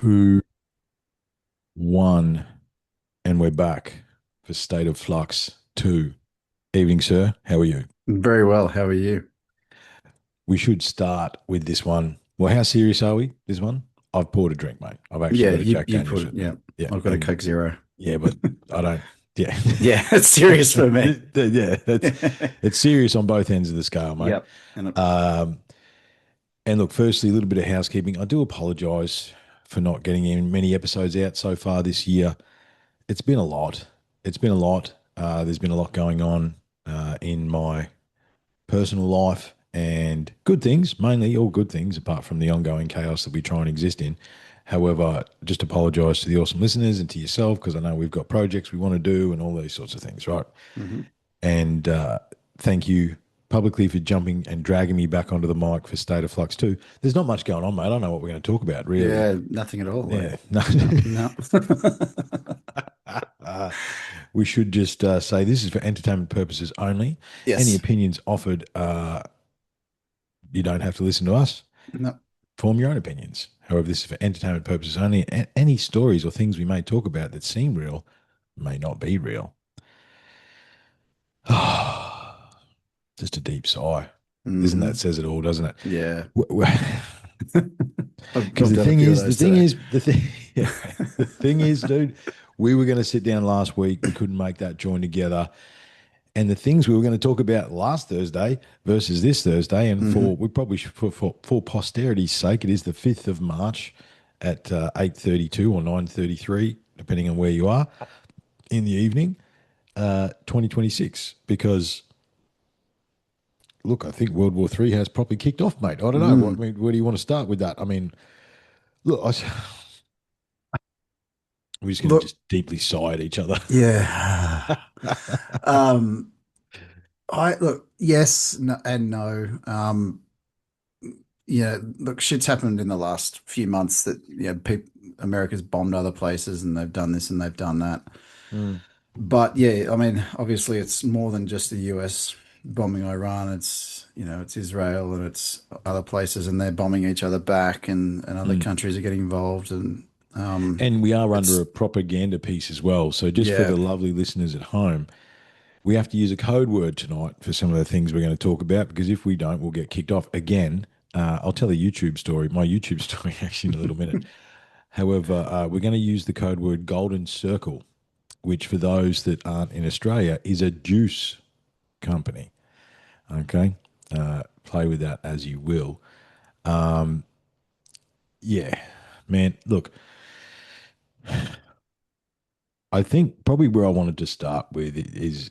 Two, one, and we're back for State of Flux 2. Evening, sir. How are you? Very well. How are you? We should start with this one. Well, how serious are we? This one? I've poured a drink, mate. I've actually Yeah, got a you Jack you Daniels put it. with Yeah, me. Yeah, I've got a and Coke Zero. yeah, but I don't. Yeah, Yeah, it's serious for me. yeah. That's it's serious on both ends of the scale, mate. Yep. And Um, and look, firstly, a little bit of housekeeping. I do apologise for not getting in many episodes out so far this year. It's been a lot. It's been a lot. There's been a lot going on in my personal life and good things, mainly all good things, apart from the ongoing chaos that we try and exist in. However, just apologise to the awesome listeners and to yourself because I know we've got projects we want to do and all these sorts of things, right? Mhm. And thank you publicly for jumping and dragging me back onto the mic for State of Flux too. There's not much going on, mate. I don't know what we're going to talk about, really. Yeah, nothing at all. Like, Yeah, no. no, no. Uh, we should just say this is for entertainment purposes only. Any Yes. opinions offered, you don't have to listen to us. No. Form your own opinions. However, this is for entertainment purposes only. Any stories or things we may talk about that seem real may not be real. Just a deep sigh. Isn't that Hmm. says it all, doesn't it? Yeah. Because I've done a few of those today. the thing is, dude, we were going to sit down last week. We couldn't make that join together. And the things we were going to talk about last Thursday versus this Thursday, and for Hmm. we probably should for posterity's sake, it is the 5th of March at 8:32 or 9:33, depending on where you are in the evening, 2026. Because look, I think World War Three has properly kicked off, mate. I don't know. What I Mm. mean, where do you want to start with that? I mean, look, we're just going to Look, just deeply sigh at each other. yeah. Um, I look, yes, no, and no. Yeah, look, shit's happened in the last few months that people America's bombed other places and they've done this and they've done that. Mm, But yeah, I mean, obviously it's more than just the US bombing Iran. It's Israel and it's other places and they're bombing each other back and other mm. countries are getting involved and And we are under it's a propaganda piece as well. So just for yeah. the lovely listeners at home, we have to use a code word tonight for some of the things we're going to talk about because if we don't, we'll get kicked off again. I'll tell a YouTube story, my YouTube story actually in a little minute. However, we're going to use the code word golden circle, which for those that aren't in Australia is a juice company. Okay. Play with that as you will. Yeah, man. Look, I think probably where I wanted to start with is,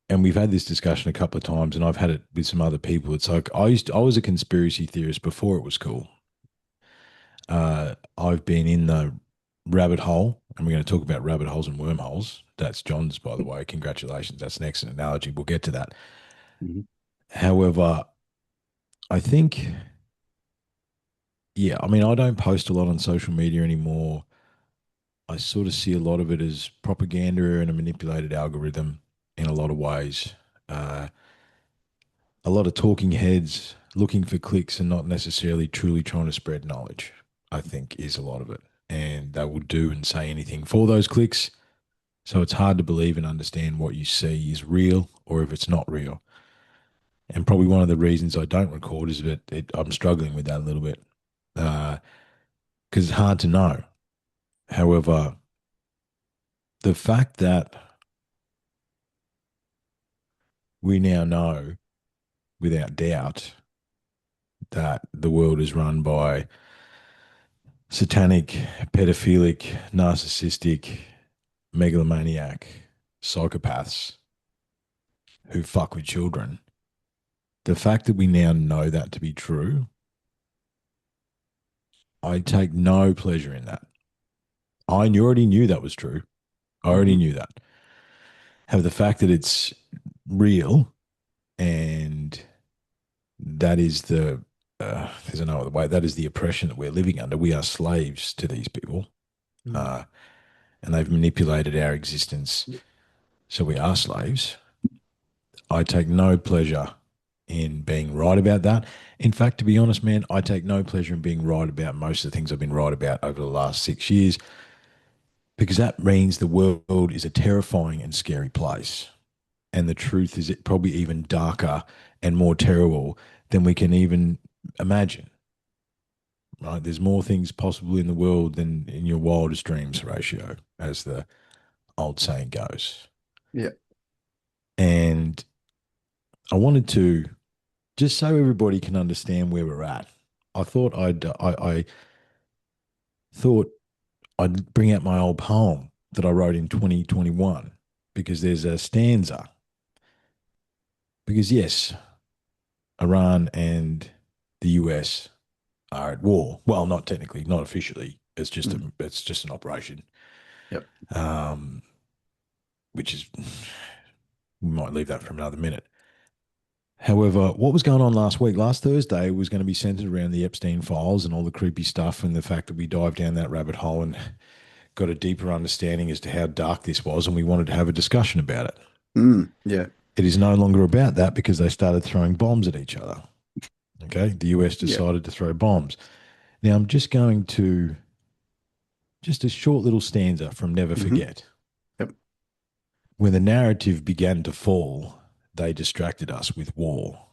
and we've had this discussion a couple of times, and I've had it with some other people. It's like I was a conspiracy theorist before it was cool. I've been in the rabbit hole, and we're going to talk about rabbit holes and wormholes. That's John's, by the way. Congratulations. That's an excellent analogy. We'll get to that. Mhm. However, I think, yeah, I mean, I don't post a lot on social media anymore. I sort of see a lot of it as propaganda and a manipulated algorithm in a lot of ways. Uh, a lot of talking heads looking for clicks and not necessarily truly trying to spread knowledge, I think, is a lot of it. And they will do and say anything for those clicks. So it's hard to believe and understand what you see is real or if it's not real. And probably one of the reasons I don't record is that I'm struggling with that a little bit because it's hard to know. However, the fact that we now know without doubt that the world is run by satanic, pedophilic, narcissistic, megalomaniac psychopaths who fuck with children. The fact that we now know that to be true, I take no pleasure in that. I already knew that was true. I already Mhm. knew that. Have the fact that it's real and that is there's no other way, that is the oppression that we're living under. We are slaves to these people. Mm. Uh, and they've manipulated our existence. So we are slaves. I take no pleasure. in being right about that. In fact, to be honest, man, I take no pleasure in being right about most of the things I've been right about over the last 6 years because that means the world is a terrifying and scary place. And the truth is, it probably even darker and more terrible than we can even imagine. Right? There's more things possible in the world than in your wildest dreams, ratio, as the old saying goes. Yeah. And I wanted to just so everybody can understand where we're at. I thought I'd bring out my old poem that I wrote in 2021 because there's a stanza. Because yes, Iran and the US are at war. Well, not technically, not officially. Mm. It's just an operation, Yep. um, which is we might leave that for another minute. However, what was going on last week? Last Thursday was going to be centered around the Epstein files and all the creepy stuff, and the fact that we dived down that rabbit hole and got a deeper understanding as to how dark this was, and we wanted to have a discussion about it. Yeah. It is no longer about that because they started throwing bombs at each other. Okay, the US Yeah. decided to throw bombs. Now I'm just going to just a short little stanza from Never Hmm. Forget. Yep. When the narrative began to fall, they distracted us with war.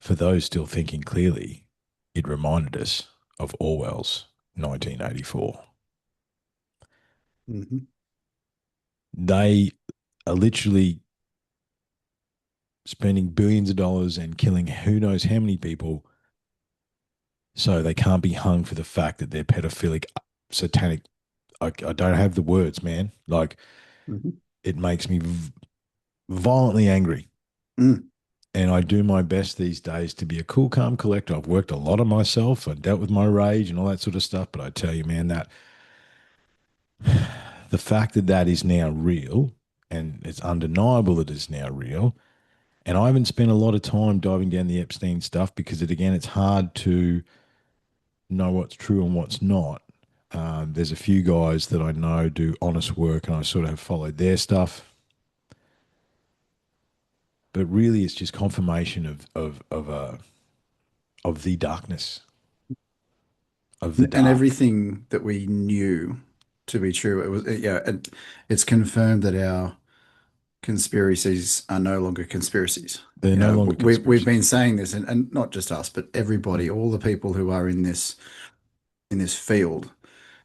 For those still thinking clearly, it reminded us of Orwell's 1984. Hmm. They are literally spending billions of dollars and killing who knows how many people so they can't be hung for the fact that they're pedophilic, satanic. I don't have the words, man. Like, Hmm. it makes me violently angry. Mm. And I do my best these days to be a cool, calm collector. I've worked a lot on myself. I dealt with my rage and all that sort of stuff. But I tell you, man, that the fact that that is now real and it's undeniable that it's now real. And I haven't spent a lot of time diving down the Epstein stuff because again, it's hard to know what's true and what's not. There's a few guys that I know do honest work, and I sort of have followed their stuff. But really, it's just confirmation of the darkness of the And dark. everything that we knew to be true, yeah, it's confirmed that our conspiracies are no longer conspiracies. They're You no know, longer we've conspiracy been theories. saying this, and not just us, but everybody, Mm. all the people who are in this field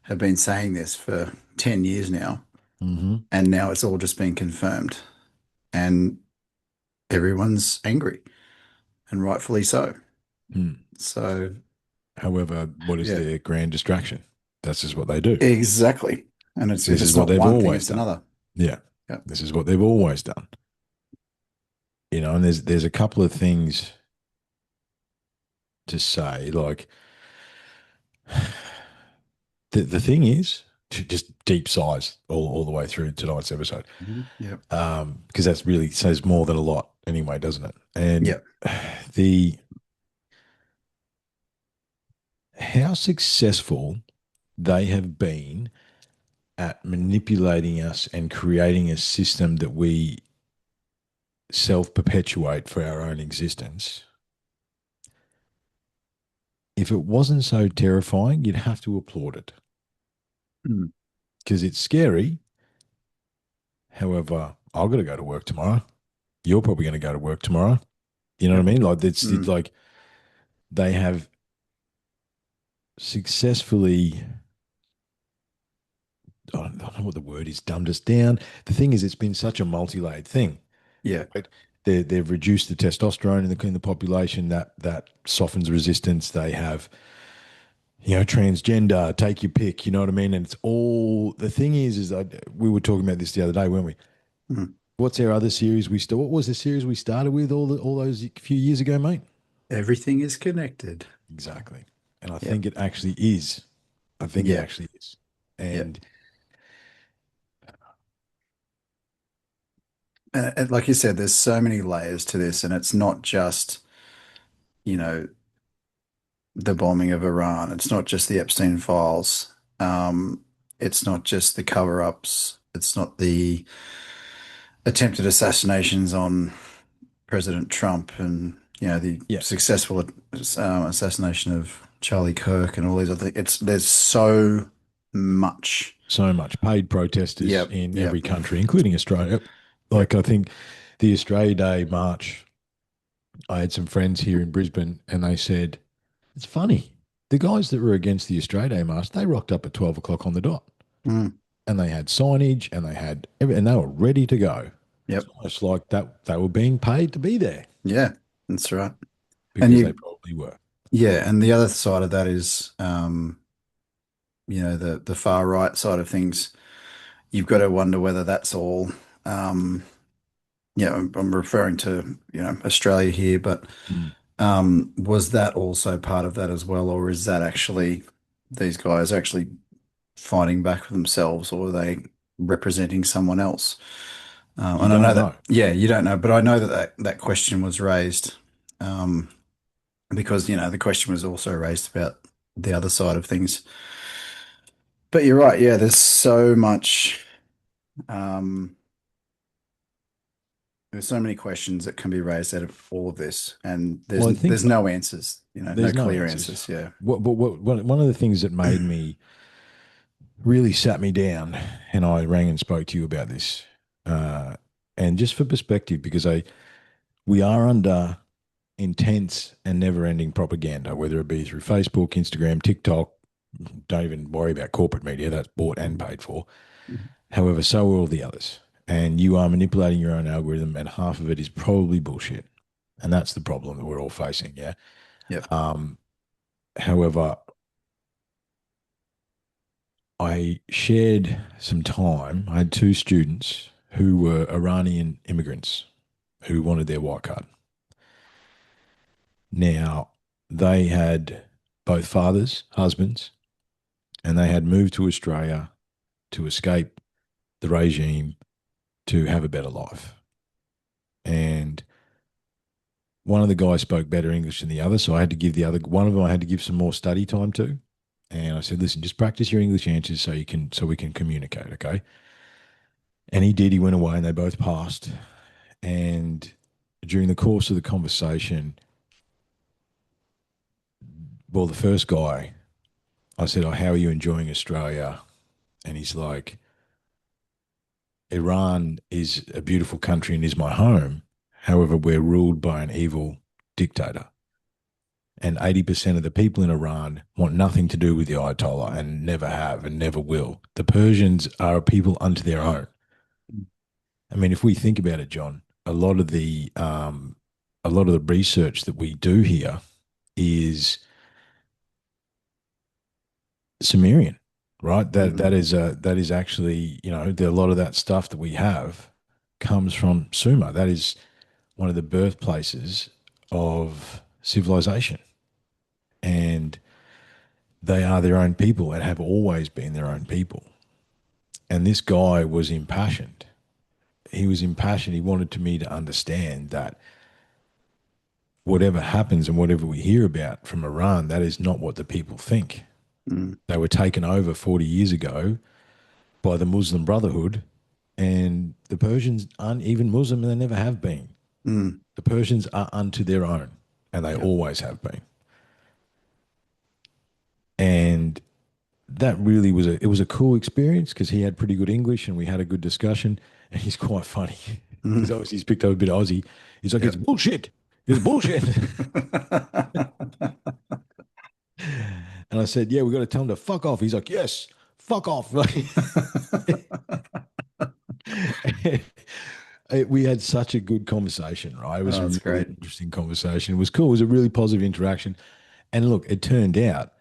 have been saying this for 10 years now, Hmm. and now it's all just been confirmed, and everyone's angry, and rightfully so. Mm. So, However, what is yeah, their grand distraction? That's just what they do. exactly. And it's if This is it's what not they've one thing, always it's done. another. Yeah, Yeah. this is what they've always done. And there's a couple of things to say. Like the thing is, to just deep sighs all the way through tonight's episode, Mhm. Yeah. because that's really says more than a lot anyway, doesn't it? And Yeah. the how successful they have been at manipulating us and creating a system that we self perpetuate for our own existence. If it wasn't so terrifying, you'd have to applaud it Mm. because it's scary. However, I've got to go to work tomorrow. You're probably going to go to work tomorrow. You know what Yeah. I mean? Like it's Mm. like they have successfully. I don't know what the word is. Dumbed us down. The thing is, it's been such a multi-layered thing. Yeah. Right? They've reduced the testosterone in the population that softens resistance. They have transgender, take your pick, you know what I mean? And it's all the thing is we were talking about this the other day, weren't we? Mm. What's our other series what was the series we started with all those few years ago, mate? Everything is connected. Exactly. And I Yeah. think it actually is. I think it Yeah. actually is. Yeah. And And like you said, there's so many layers to this, and it's not just, you know, the bombing of Iran. It's not just the Epstein files. It's not just the cover-ups. It's not the attempted assassinations on President Trump and the Yeah, successful assassination of Charlie Kirk and all these other things. There's so much. so much paid protesters Yep, in yep. every country, including Australia. Yep. Like I think the Australia Day march, I had some friends here in Brisbane, and they said it's funny. The guys that were against the Australia Day march, they rocked up at 12 o'clock on the dot, Mm, and they had signage, and they had and they were ready to go. It's yep. almost like that they were being paid to be there Yeah, that's right. And because they probably were. yeah, and the other side of that is, the far right side of things. You've got to wonder whether that's all. Um, I'm referring to, Australia here, but Mm. was that also part of that as well, or is that actually these guys actually fighting back for themselves, or are they representing someone else? You And I know don't that, know. yeah, you don't know, but I know that question was raised, um, because, the question was also raised about the other side of things. But you're right, yeah, um, there's so many questions that can be raised out of all of this, and Well, I there's think no answers, no there's no clear answers. answers. Yeah. One of the things that made me really sat me down, and I rang and spoke to you about this, uh, and just for perspective, because we are under intense and never-ending propaganda, whether it be through Facebook, Instagram, TikTok. Don't even worry about corporate media; that's bought and paid for. However, so are all the others, and you are manipulating your own algorithm, and half of it is probably bullshit, and that's the problem that we're all facing. Yeah. Yep. Um, However, I shared some time. I had two students who were Iranian immigrants who wanted their white card. Now, they had both fathers, husbands, and they had moved to Australia to escape the regime to have a better life. And one of the guys spoke better English than the other, so I had to give the other one of them I had to give some more study time to. And I said, listen, just practice your English answers so we can communicate, okay? And he did. He went away, and they both passed. And during the course of the conversation, well, the first guy, I said, "Oh, how are you enjoying Australia?" And he's like, "Iran is a beautiful country and is my home. However, we're ruled by an evil dictator. And 80% of the people in Iran want nothing to do with the Ayatollah and never have and never will. The Persians are a people unto their own." I mean, if we think about it, John, a lot of the research that we do here is Sumerian, right? Hmm. That is actually, a lot of that stuff that we have comes from Sumer. That is one of the birthplaces of civilization, and they are their own people and have always been their own people. And this guy was impassioned. He was impassioned. He wanted to me to understand that whatever happens and whatever we hear about from Iran, that is not what the people think. Mm, They were taken over 40 years ago by the Muslim Brotherhood, and the Persians aren't even Muslim, and they never have been. mm, The Persians are unto their own, and they yep. always have been. And that really was a cool experience because he had pretty good English, and we had a good discussion. And he's quite funny because Mm, obviously he's picked up a bit of Aussie. He's like, "It's yep. bullshit. It's bullshit." And I said, "Yeah, we got to tell him to fuck off." He's like, "Yes, fuck off." We had such a good conversation, right? It was Oh, a that's really great. interesting conversation. It was cool. It was a really positive interaction. And look, it turned out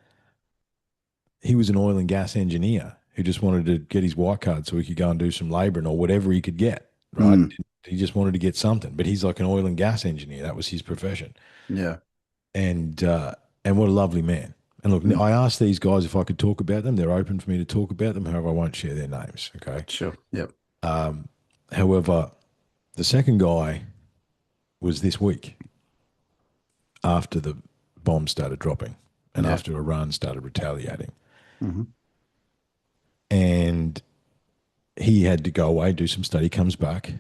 he was an oil and gas engineer who just wanted to get his white card so he could go and do some labouring or whatever he could get, right? Mm, He just wanted to get something, but he's like an oil and gas engineer. That was his profession. yeah. And and what a lovely man. And look, Mm, I asked these guys if I could talk about them. They're open for me to talk about them. However, I won't share their names. Okay. sure. Yep. Um, However, the second guy was this week after the bombs started dropping and Yeah. after Iran started retaliating. Hmm. And he had to go away, do some study, comes back.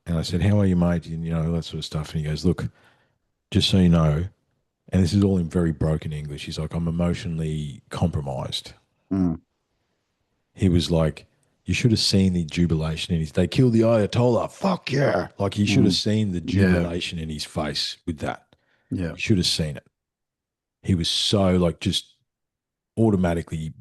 And I said, "How are you, mate?" And all that sort of stuff. And he goes, "Look, just so you know," and this is all in very broken English. He's like, "I'm emotionally compromised." Mm, He was like, "You should have seen the jubilation in his. They killed the Ayatollah. Fuck yeah!" Like he should have mm, seen the yeah, jubilation in his face with that. yeah, You should have seen it. He was so like just automatically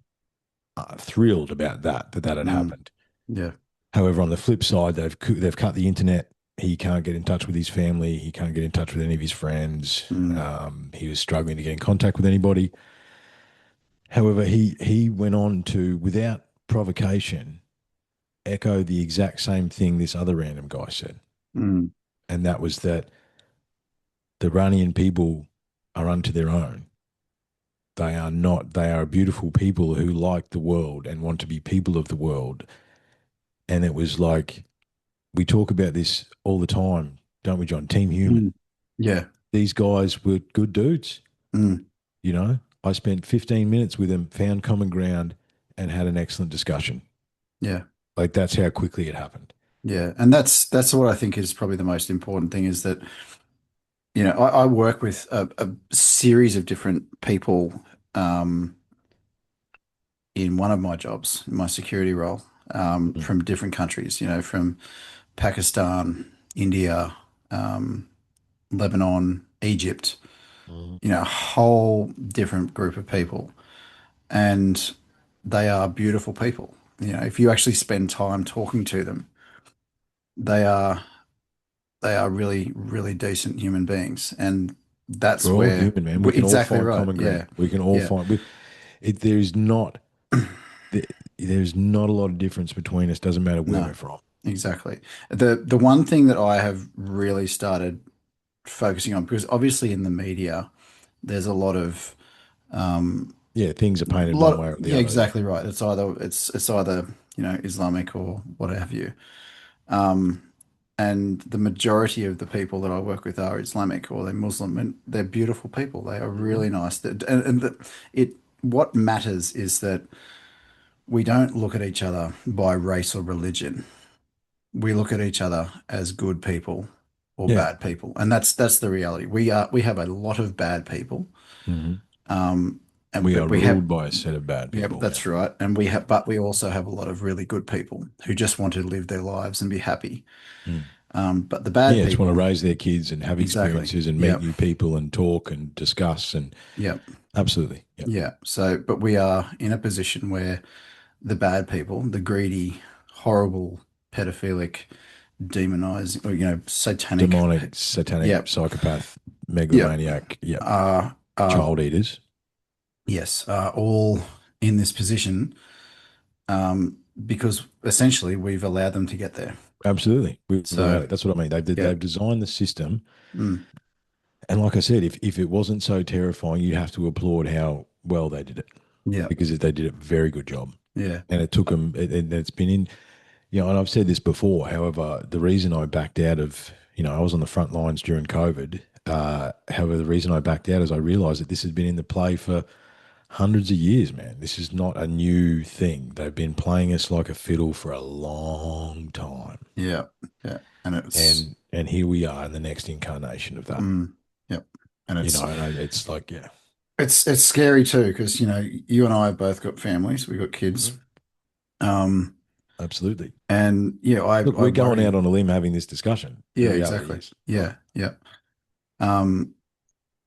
thrilled about that had mm, happened. yeah, However, on the flip side, they've cut the internet. He can't get in touch with his family. He can't get in touch with any of his friends. mm, He was struggling to get in contact with anybody. However, he went on to, without provocation, echo the exact same thing this other random guy said, mm, and that was that the Iranian people are unto their own. They are not. They are beautiful people who like the world and want to be people of the world. And it was like, we talk about this all the time, don't we, John? Team human. mm, yeah, These guys were good dudes. mm, I spent 15 minutes with them, found common ground, and had an excellent discussion. yeah, Like that's how quickly it happened. yeah. And that's what I think is probably the most important thing is that, I work with a series of different people um, in one of my jobs, my security role, Mm. from different countries, from Pakistan, India, um, Lebanon, Egypt, Mhm. a whole different group of people. And they are beautiful people. If you actually spend time talking to them, they are they are really, really decent human beings. And We're that's all where human, man. We can all exactly find right. common Yeah. ground. We can all Yeah. find. There's not. There's not a lot of difference between us. Doesn't matter where No, we're from. exactly. The one thing that I have really started focusing on, because obviously in the media, there's a um, Yeah, things are painted one lot, way or the yeah, other. Yeah. exactly right. It's either, Islamic or what have you. Um, and the majority of the people that I work with are Islamic or they're Muslim, and they're beautiful people. They are Hmm. really nice. What matters is that we don't look at each other by race or religion. We look at each other as good people or Yeah. bad people, and that's the reality. We have a lot of bad people, Hmm. um, and We but are we have ruled by a set of bad yeah, people. Yeah. that's right, and we also have a lot of really good people who just want to live their lives and be happy. Mm. But the bad Yeah, just want to people, raise their kids and have exactly. experiences and meet Yep. new people and talk and discuss and Yep. absolutely. Yeah. Yeah. So, but we are in a position where the bad people, the greedy, horrible, pedophilic, demonizing, or satanic. Demonic, satanic, Yep. psychopath, Yep. megalomaniac. Yep. Are Child eaters. yes, are all in this position, because essentially we've allowed them to get there. Absolutely. We've allowed So, it. That's what I mean. yeah. They've designed the system. Mm, And like I said, if it wasn't so terrifying, you'd have to applaud how well they did it yeah. because they did a very good job. Yeah. And it took them, and it's been in, and I've said this before. However, the reason I backed out of, I was on the front lines during COVID. However, the reason I backed out is I realized that this has been in the play for hundreds of years, man. This is not a new thing. They've been playing us like a fiddle for a long time. Yeah. Yeah. And it's And here we are in the next incarnation of that. mm, yep. And It's like, yeah. it's scary too, because you and I have both got families, we've got kids. Mhm. Um, Absolutely. and yeah, I Look, I we're going out worry. on a limb having this discussion. The Yeah, reality exactly. is, right? Yeah, yeah. Um,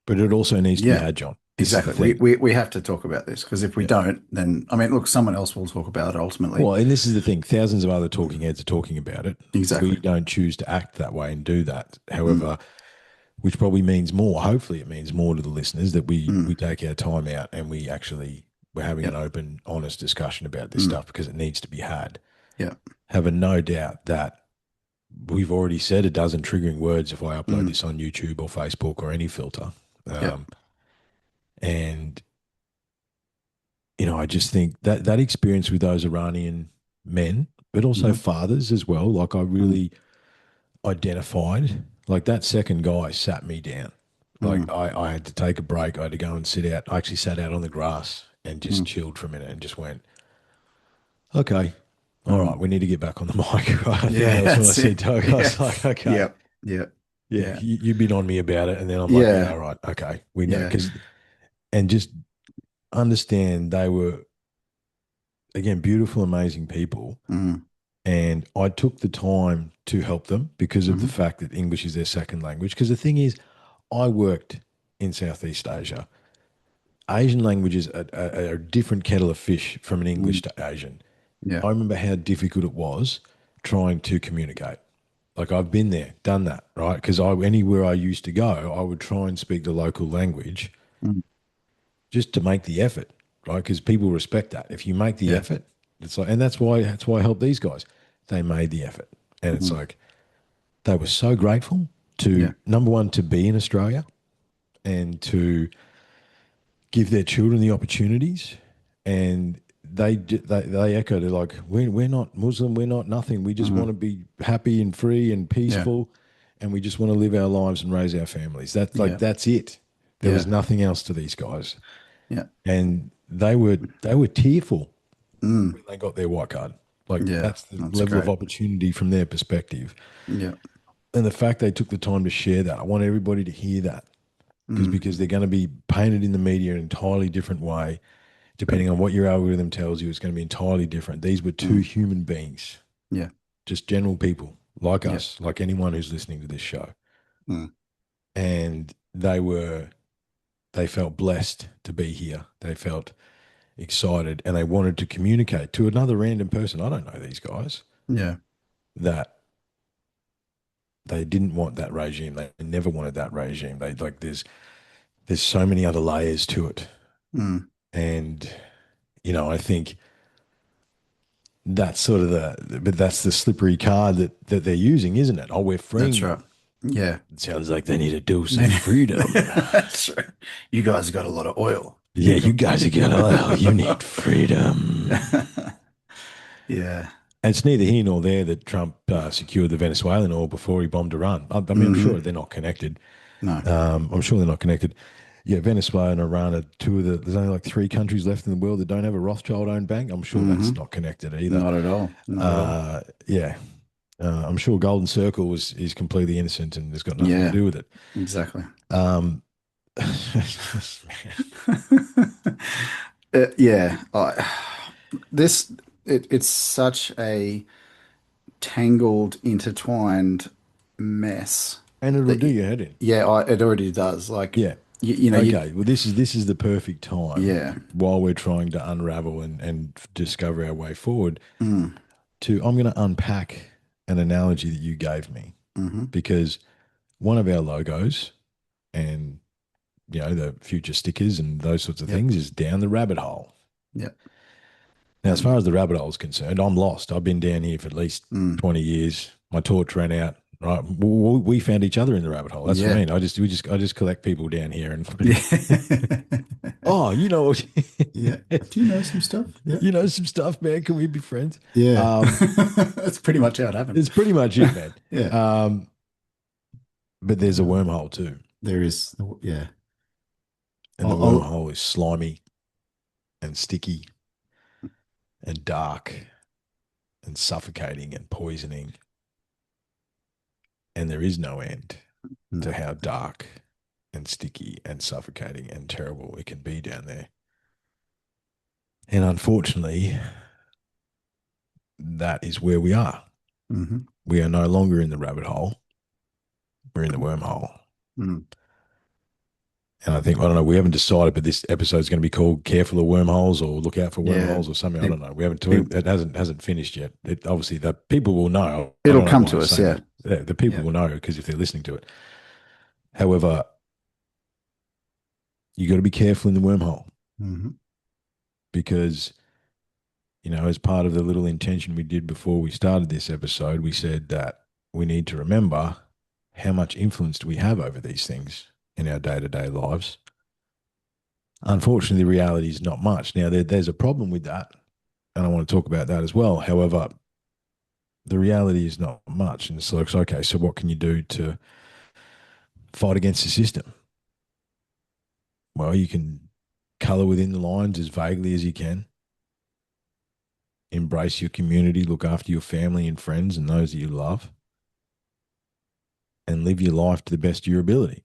But it also needs to be yeah, had, John. This is the exactly. We thing. we we have to talk about this, because if we Yeah. don't, then I mean, look, someone else will talk about it ultimately. Well, and this is the thing. Thousands of other talking heads are talking about it. We Exactly. don't choose to act that way and do that. Mm, However, which probably means more. Hopefully, it means more to the listeners that we mm, take our time out and we're having an yep. open, honest discussion about this Mm, stuff because it needs to be had. yep. Having no doubt that we've already said a dozen triggering words if I upload Mm, this on YouTube or Facebook or any filter. yep. Um, and I just think that that experience with those Iranian men, but also Hmm. fathers as well, like I Mm, really identified, like that second guy sat me down. Like mm, I had to take a break. I had to go and sit out. I actually sat out on the grass and just mm, chilled for a minute and just went, okay. all right, Mm. we need to get back on the mic. Right? I think Yeah, that was when I that's said it. Doug, I Yeah. was like, okay, Yep. Yep. yeah, Yeah. you've been on me about it. And then I'm like, yeah, Yeah. all right, okay, we know. Yeah. And just understand they were, again, beautiful, amazing people. Mm. And I took the time to help them because of the Hmm. fact that English is their second language. Because the thing is, I worked in Southeast Asia. Asian languages are a different kettle of fish from an Mm. English to Asian. Yeah. I remember how difficult it was trying to communicate. Like I've been there, done that, right? Because I anywhere I used to go, I would try and speak the local language Mm. just to make the effort, right? Because people respect that. If you make the Yeah. effort, it's like, and that's why I help these guys. They made the effort, and it's Mm. like they were so grateful to, Yeah. number one, to be in Australia and to give their children the opportunities. And they echoed it like, we're not Muslim, we're not nothing. We just want Hmm. to be happy and free and Yeah. peaceful, and we just want to live our lives and raise our families. That's like Yeah. that's it. There was Yeah. nothing else to these guys, Yeah. and they were tearful Mm. when they got their white card. Like Yeah. that's the That's level of great. opportunity from their perspective, Yeah. and the fact they took the time to share that. I want everybody to hear that Mm. because they're going to be painted in the media in an entirely different way. Depending on what your algorithm tells you, it's going to be entirely different. These were two Mm. human beings, Yeah. just general people like Yeah. us, like anyone who's listening to this show. Mm. And they felt blessed to be here. They felt excited and they wanted to communicate to another random person. I don't know these guys Yeah. that they didn't want that regime. They never wanted that regime. They like there's so many other layers to it. Mm. And, I think that's sort of but that's the slippery card that they're using, isn't it? Oh, we're freeing That's right. them. Yeah. It sounds like they need a dose of freedom. That's right. You guys got a lot of oil. Yeah, you guys are gonna, oh, you need freedom. Yeah. And it's neither here nor there that Trump secured the Venezuelan oil before he bombed Iran. I mean, I'm Hmm. sure they're not connected. No. I'm sure they're not connected. Yeah, Venezuela and Iran are two of there's only like three countries left in the world that don't have a Rothschild owned bank. I'm sure that's Hmm. not connected either. Not at all. Not at all. Yeah, I'm sure Golden Circle is completely innocent and has got nothing to Yeah. do with it. Exactly. Um, Yeah. This it's such a tangled, intertwined mess and it'll that do your head in. yeah, it already does. Like Yeah. you know, you Okay. Well, this is the perfect time yeah. while we're trying to unravel and discover our way forward. Mm. I'm going to unpack an analogy that you gave me Hmm. because one of our logos and the future stickers and those sorts of Yep. things is down the rabbit hole. Yep. Now, as And far as the rabbit hole is concerned, I'm lost. I've been down here for at least mm. 20 years. My torch ran out. Right, we found each other in the rabbit hole. That's what I Yeah. mean. I just collect people down here and Yeah. oh, Yeah. Do you know some stuff? Yeah. some stuff, man. Can we be friends? Yeah. Um, That's pretty much how it happened. it's pretty much it, man. Yeah. Um, but there's a Um, wormhole too, there is. Yeah. and the I'll, wormhole is slimy and sticky and dark and suffocating and poisoning, and there is no end to no. how dark and sticky and suffocating and terrible it can be down there. And unfortunately, that is where we are. Hmm. We are no longer in the rabbit hole. We're in the wormhole. Mm. And I don't know, we haven't decided, but this episode is going to be called "Careful of Wormholes" or "Look Out for Yeah. Wormholes" or something. I Pe- don't know. We haven't. pe- It hasn't finished yet. It obviously the people will know. I it'll don't know come why to I'm us. saying Yeah. that. Yeah, the people Yeah. will know because if they're listening to it. However, you got to be careful in the wormhole Hmm. because as part of the little intention we did before we started this episode, we said that we need to remember how much influence do we have over these things in our day to day lives. Unfortunately, the reality is not much. Now, there's a problem with that, and I want to talk about that as well. However, the reality is not much. And it's like, okay, so what can you do to fight against the system? Well, you can color within the lines as vaguely as you can. embrace your community, look after your family and friends and those that you love, and live your life to the best of your ability.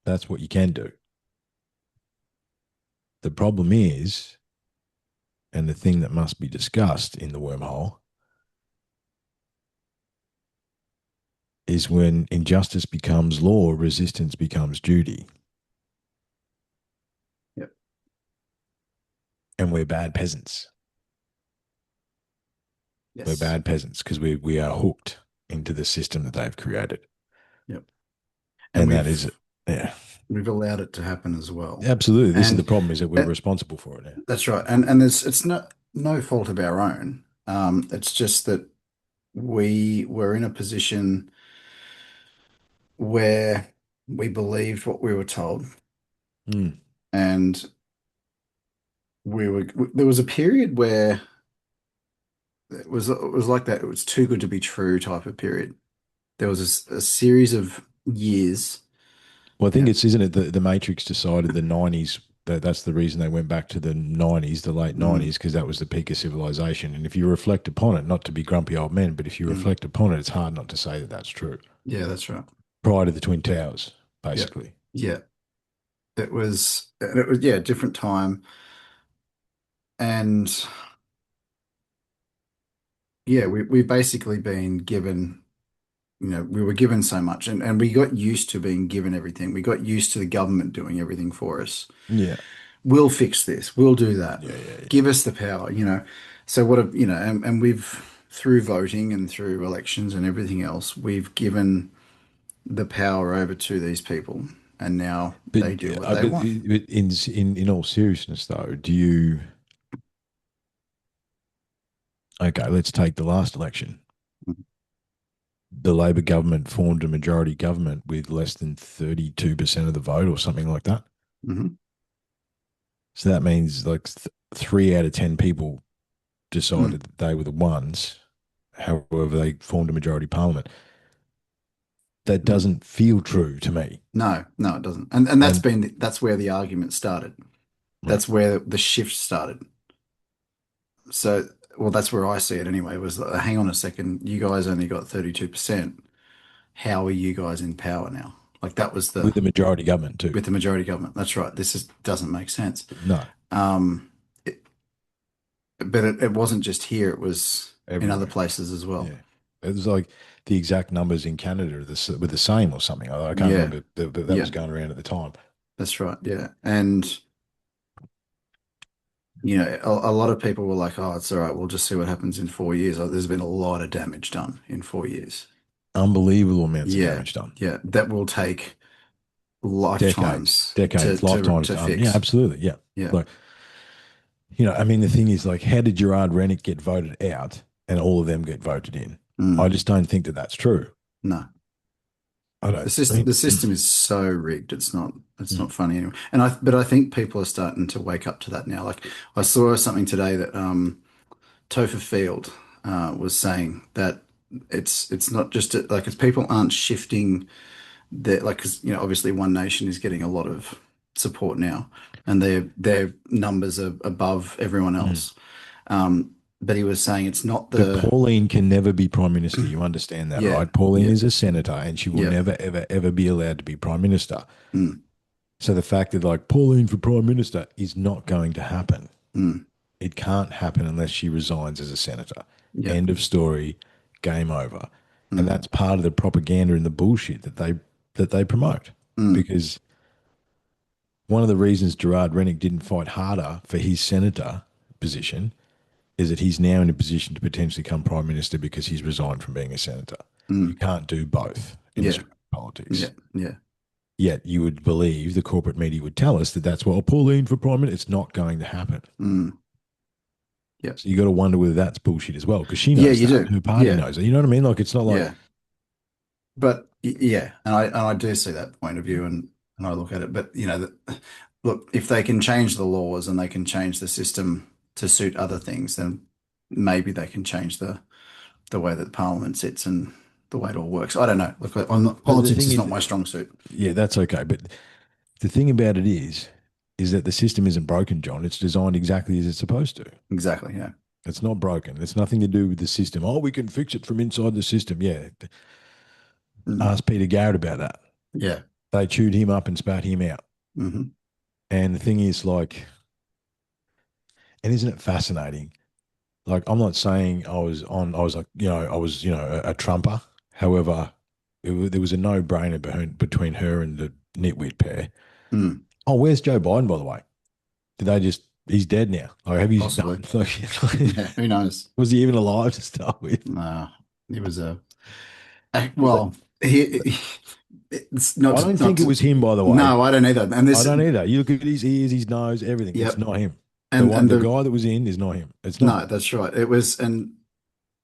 That's what you can do. The problem is, and the thing that must be discussed in the wormhole, is when injustice becomes law, resistance becomes duty. Yep. And we're bad peasants. We're Yes. bad peasants because we are hooked into the system that they've created. Yep. And And that is, yeah, we've allowed it to happen as well. absolutely. This is the And problem is that we're uh, responsible for it now. that's right. And it's no fault of our own. It's just that we were in a position where we believed what we were told, Mm. and there was a period where it was like that. It was too good to be true type of period. There was a series of years. Well, I think Yeah. it's, isn't it, the Matrix decided the 90s, that's the reason they went back to the 90s, the late Mm, 90s, because that was the peak of civilization. And if you reflect upon it, not to be grumpy old men, but if you mm. reflect upon it, it's hard not to say that that's true. Yeah, that's right. Prior to the Twin Towers, Yeah. basically. Yeah. It was yeah, different time. And yeah, we've basically been given, we were given so much, and we got used to being given everything. We got used to the government doing everything for us. Yeah. We'll fix this. We'll do that. Yeah, yeah, yeah. Give us the power. So and we've through voting and through elections and everything else, we've given the power over to these people, and now But, they do what uh, they but want. in all seriousness, though, do you, okay, let's take the last election. The Labor government formed a majority government with less than 32% of the vote or something like that. Hmm. So that means like 3 out of 10 people Mm. decided that they were the ones. However, they formed a majority parliament. That Mm. doesn't feel true to me. No, no, it doesn't. And And that's where the argument started. right, That's where the shift started. So, well, that's where I see it anyway, was hang on a second, you guys only got 32%. How are you guys in power now? Like that was with the majority government too. with the majority government. That's right. Doesn't make sense. No, Um, it, but it wasn't just here, it was in other everywhere. places as well. Yeah. It was like the exact numbers in Canada were the same or something. I can't Yeah. remember that Yeah. was going around at the time. That's right. Yeah. And a lot of people were like, "Oh, it's all right. We'll just see what happens in 4 years." Like, there's been a lot of damage done in 4 years. Unbelievable amounts of Yeah, damage done. yeah, that will take Decades, lifetimes to decades, to lifetimes to done. Yeah, fix. absolutely. Yeah. Yeah. Like, I mean, the thing is, like, how did Gerard Rennick get voted out and all of them get voted in? I Mm, just don't think that that's true. no, I the don't. I system mean, the system is so rigged. It's not mm, funny anymore. But I think people are starting to wake up to that now. Like I saw something today that Topher Field was saying that it's not just like it's people aren't shifting their like because obviously One Nation is getting a lot of support now, and their numbers are above everyone mm. else. But he was saying it's not But the Pauline can never be prime minister. You understand that, yeah, right? Pauline yeah, is a senator, and she will yeah, never, ever, ever be allowed to be prime minister. mm, So the fact that like Pauline for prime minister is not going to happen. mm, It can't happen unless she resigns as a senator. yeah, End of story. Game over. And mm, that's part of the propaganda and the bullshit that they promote. mm, Because one of the reasons Gerard Rennick didn't fight harder for his senator position is that he's now in a position to potentially become prime minister because he's resigned from being a senator. You mm, can't do both in yeah, Australian yeah, politics. yeah, Yet you would believe the corporate media would tell us that that's what Pauline for prime minister. It's not going to happen. mm, yeah, So you got to wonder whether that's bullshit as well, because she yeah. knows You that. do, Her party yeah, knows it. You know what I mean? Like, it's not like, yeah. But yeah, and I do see that point of view, and I look at it. But look, if they can change the laws and they can change the system to suit other things, then maybe they can change the way that Parliament sits and the way it all works. I don't know. Look, I'm not, but the politics thing is is, not my strong suit. yeah, that's okay. But the thing about it is, is that the system isn't broken, John. It's designed exactly as it's supposed to. Exactly. Yeah. It's not broken. It's nothing to do with the system. Oh, we can fix it from inside the system. Yeah. Mm. Ask Peter Garrett about that. Yeah. They chewed him up and spat him out. Hmm. And the thing is, like, and isn't it fascinating? Like, I'm not saying I was like, I was, a trumper. However, there was a no brainer between her and the nitwit pair. Mm. Oh, where's Joe Biden, by the way? Did they just, he's dead now? Like, have you, Possibly. like, Yeah. Who knows? was he even alive to start with? No, it was a But well. It's I don't not think it to. was him, by the way. No, I don't either. And I this, don't either. You look at his ears, his nose, everything. It's yep. not him. The And one, and the the guy that was in is not him. It's not no, him. that's right. It was, and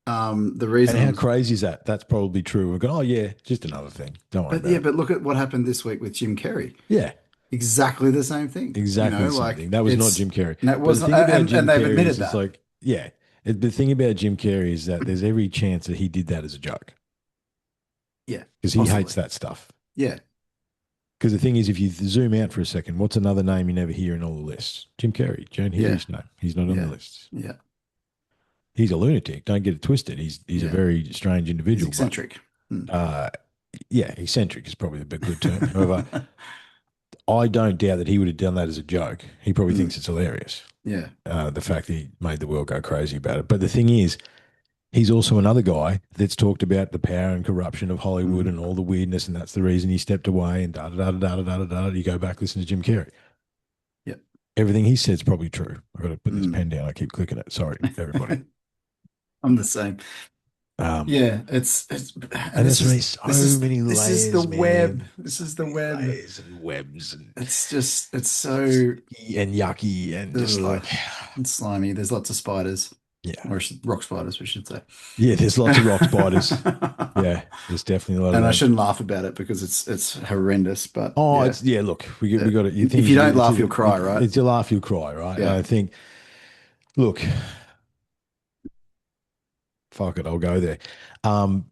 the And reason I how was, crazy is that? That's probably true. We go, oh yeah, just another thing. Don't worry but about yeah, it. but look at what happened this week with Jim Carrey. Yeah, Exactly the same thing. exactly the same Like thing. That was not it's, Jim Carrey. and that But the wasn't, thing about and Jim they've Carrey admitted is, it's that. like, yeah, the thing about Jim Carrey is that there's every chance that he did that as a joke Yeah, because he hates possibly. that stuff. Yeah, Because the thing is, if you zoom out for a second, what's another name you never hear in all the lists? Jim Carrey. Don't hear yeah, his name. He's not on the yeah, lists. yeah, He's a lunatic. Don't get it twisted. He's a yeah. very strange He's individual, but eccentric. Mm. uh, yeah, eccentric is probably a bit good term. However, I don't doubt that he would have done that as a joke. He probably Mm. thinks it's hilarious. Yeah. The fact that he made the world go crazy about it. But the thing is, he's also another guy that's talked about the power and corruption of Hollywood Hmm. and all the weirdness, and that's the reason he stepped away and da da da da da da da. You go back, listen to Jim Carrey. Yep. Everything he said's probably true. I've got to put this Mm. pen down. I keep clicking it. Sorry, everybody. I'm the same. Um, Yeah, and and there's really so many this is the layers, web. man. This is So the many web. layers and webs and It's just it's so sticky and yucky and just ugh, like, it's slimy. There's lots of spiders, yeah, or rock spiders, we should say. yeah. There's lots of rock spiders. And Yeah, there's definitely a lot of I them. shouldn't laugh about it because it's horrendous. But Oh, yeah, it's yeah. Look, we got it. You if things you you don't it's laugh, you'll cry, right? it's a laugh you'll cry, right? And Yeah. I think, look, fuck it, I'll go there. Um,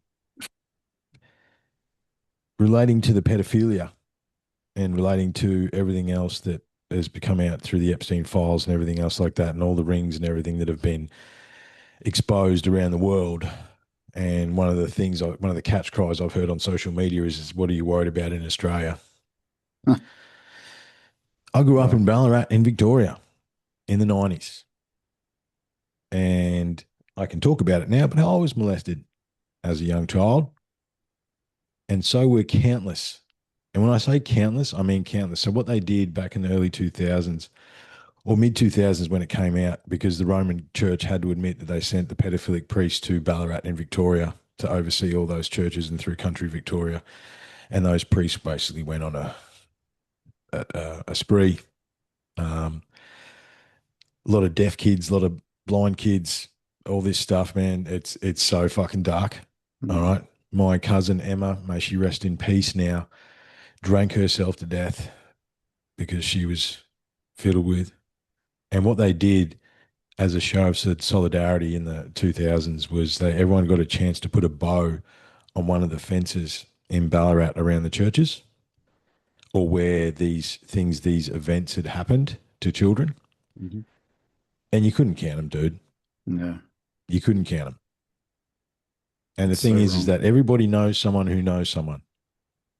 Relating to the pedophilia and relating to everything else that has come out through the Epstein files and everything else like that, and all the rings and everything that have been exposed around the world. And one of the catch cries I've heard on social media is "What are you worried about in Australia?" Huh. I grew up in Well, Ballarat in Victoria in the 90s. And I can talk about it now, but I was molested as a young child. And so were countless. And when I say countless, I mean countless. So what they did back in the early 2000s or mid 2000s when it came out, because the Roman Church had to admit that they sent the pedophilic priest to Ballarat in Victoria to oversee all those churches and through country Victoria. And those priests basically went on a spree. Um, a lot of deaf kids, a lot of blind kids, all this stuff, man. It's so fucking dark. All mm, right. My cousin Emma, may she rest in peace now, drank herself to death because she was fiddled with. And what they did as a show of solidarity in the 2000s was that everyone got a chance to put a bow on one of the fences in Ballarat around the churches or where these events had happened to children. mhm. And you couldn't count them, dude. Yeah, You couldn't count them. And the it's so thing is wrong. that everybody knows someone who knows someone.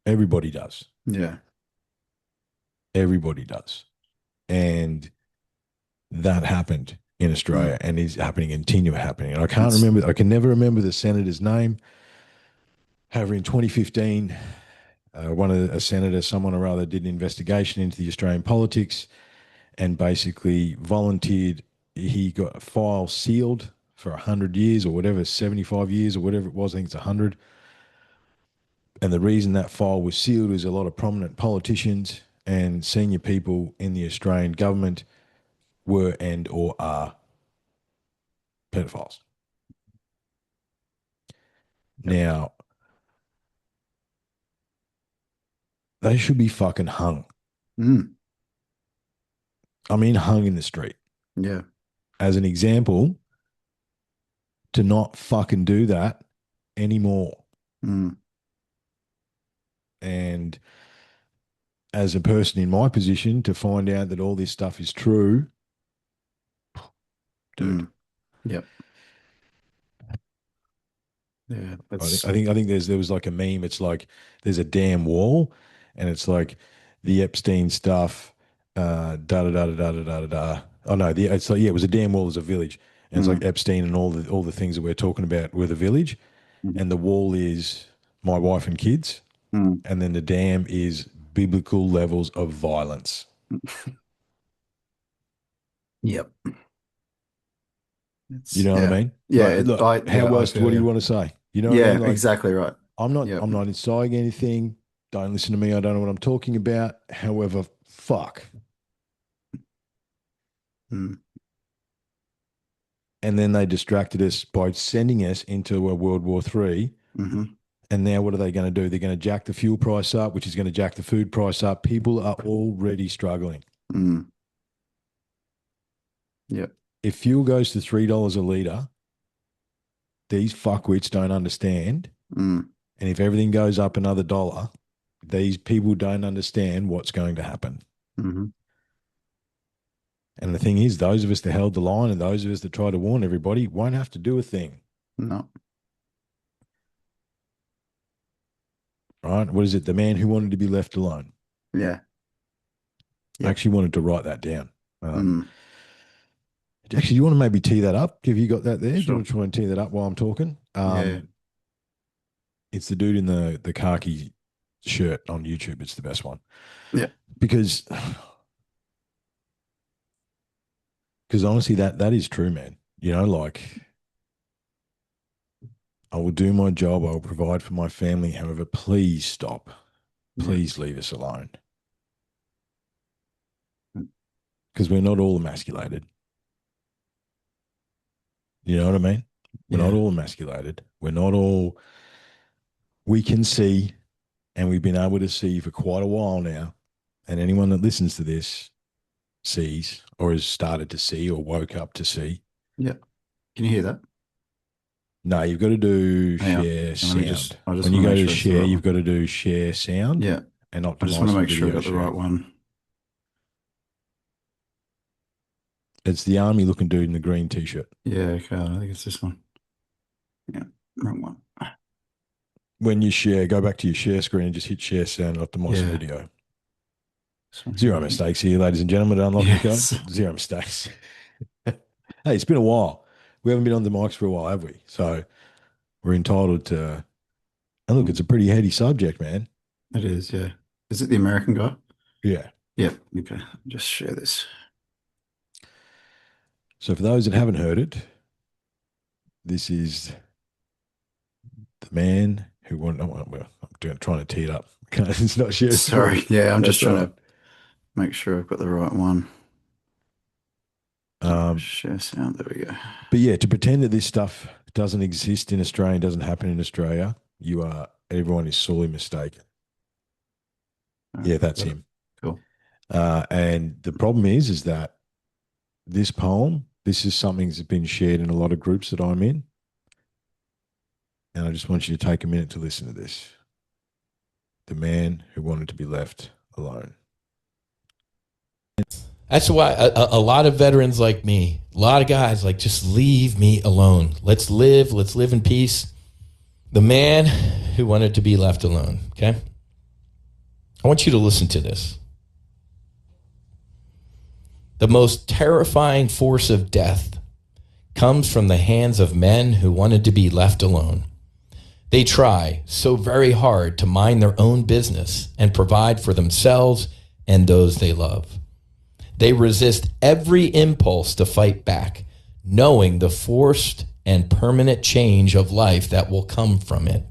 Everybody does. Yeah. Everybody does. And that happened in Mm. Australia and is happening, continue happening. And It's I can never remember the senator's name. However, in 2015, a senator, someone or other, did an investigation into the Australian politics and basically volunteered. He got a file sealed for 100 years or whatever, 75 years or whatever it was. I think it's 100. And the reason that file was sealed is a lot of prominent politicians and senior people in the Australian government were and or are pedophiles. yep. Now, they should be fucking hung. Mm. I mean, hung in the street. Yeah. As an example, to not fucking do that anymore. Mm. And as a person in my position to find out that all this stuff is true, dude. Mm. Yep. Yeah. I think there was like a meme. It's like there's a damn wall, and it's like the Epstein stuff. Da da da da da da da da. Oh no, it's like, yeah, it was a damn wall as a village, and it's like Mm. Epstein and all the things that we're talking about were the village, Mm. and the wall is my wife and kids, Mm. and then the dam is biblical levels of violence. Yep. You It's know what I yeah. mean? Yeah. Like, look, how I worse? feel What do you you. want to say? You know what I Yeah, mean? Like, exactly right. Yep. I'm not inciting anything. Don't listen to me. I don't know what I'm talking about. However, fuck. Mm. And then they distracted us by sending us into a World War III. Hmm. And now what are they going to do? They're going to jack the fuel price up, which is going to jack the food price up. People are already struggling. Mm. Yep. If fuel goes to $3 a litre, these fuckwits don't understand. Mm. And if everything goes up another dollar, these people don't understand what's going to happen. Hmm. And the thing is, those of us that held the line and those of us that try to warn everybody won't have to do a thing. No. Right? What is it? The man who wanted to be left alone. Yeah. I Yep. actually wanted to write that down. Mm. Actually, you want to maybe tee that up? Have you got that there? Do you Sure. want to try and tee that up while I'm talking? Yeah. It's the dude in the khaki shirt on YouTube. It's the best one Yeah. because honestly, that is true, man. You know, like I will do my job. I will provide for my family. However, please stop. Yeah. Please leave us alone because we're not all emasculated. You know what I mean? We're not Yeah. all emasculated. We're not all. We can see, and we've been able to see for quite a while now. And anyone that listens to this sees or has started to see or woke up to see. Yeah. Can you hear that? No, you've got to do Hang on. share Let me sound. I just When you want to go make to sure it's the share, right you've one. got to do share sound Yeah. and I just want optimize to for make sure I video got the right share. one. It's the army looking dude in the green t-shirt. Yeah. Okay. I think it's this one. Yeah. Wrong one. When you share, go back to your share screen and just hit share sound and optimize for Yeah. video. This one here, Zero I think. mistakes here, ladies and gentlemen, to unlock the code. Yes. Zero mistakes. Hey, it's been a while. We haven't been on the mics for a while, have we? So we're entitled to. And look, it's a pretty heady subject, man. It is. Yeah. Is it the American guy? Yeah. Yep. Okay. Just share this. So for those that haven't heard it, this is the man who wanted. Oh, well, trying to tee it up. It's not share Sorry. screen. Yeah. I'm just That's all trying right. to make sure I've got the right one. Um, Share sound. There we go. but yeah, to pretend that this stuff doesn't exist in Australia, and doesn't happen in Australia, everyone is sorely mistaken. All right. Yeah, that's Got it. him. Cool. And the problem is that this poem, this is something that's been shared in a lot of groups that I'm in. And I just want you to take a minute to listen to this. The man who wanted to be left alone. That's why a lot of veterans like me, a lot of guys like, just leave me alone. Let's live in peace. The man who wanted to be left alone, okay? I want you to listen to this. The most terrifying force of death comes from the hands of men who wanted to be left alone. They try so very hard to mind their own business and provide for themselves and those they love. They resist every impulse to fight back, knowing the forced and permanent change of life that will come from it.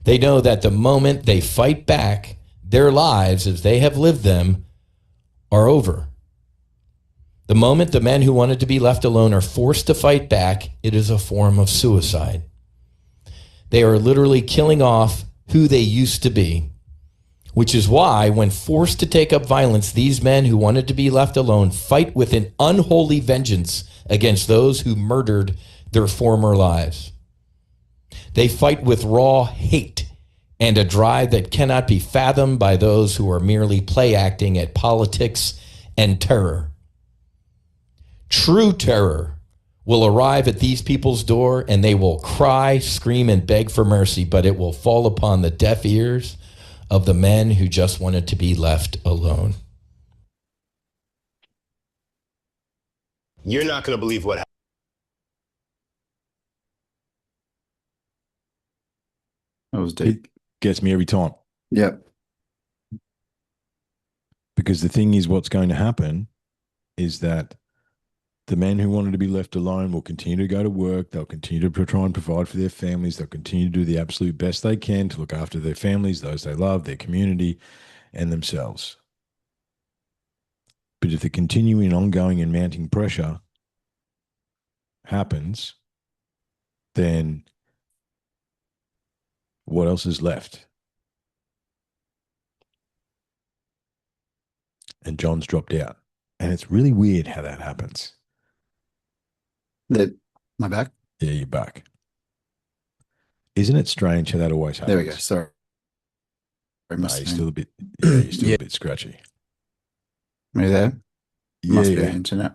They know that the moment they fight back, their lives, as they have lived them, are over. The moment the men who wanted to be left alone are forced to fight back, it is a form of suicide. They are literally killing off who they used to be, which is why, when forced to take up violence, these men who wanted to be left alone fight with an unholy vengeance against those who murdered their former lives. They fight with raw hate and a drive that cannot be fathomed by those who are merely play acting at politics and terror. True terror will arrive at these people's door and they will cry, scream, and beg for mercy, but it will fall upon the deaf ears of the men who just wanted to be left alone. You're not going to believe what happened. That was It deep. gets me every time. Yep. Because the thing is, what's going to happen is that the men who wanted to be left alone will continue to go to work. They'll continue to try and provide for their families. They'll continue to do the absolute best they can to look after their families, those they love, their community, and themselves. But if the continuing, ongoing, and mounting pressure happens, then what else is left? And John's dropped out. And it's really weird how that happens. That my back. Yeah, you're back. Isn't it strange how that always happens? There we go. Sorry. No, you're still a bit, you're still Yeah. a bit scratchy. Are you there? Yeah, Must be the yeah. internet.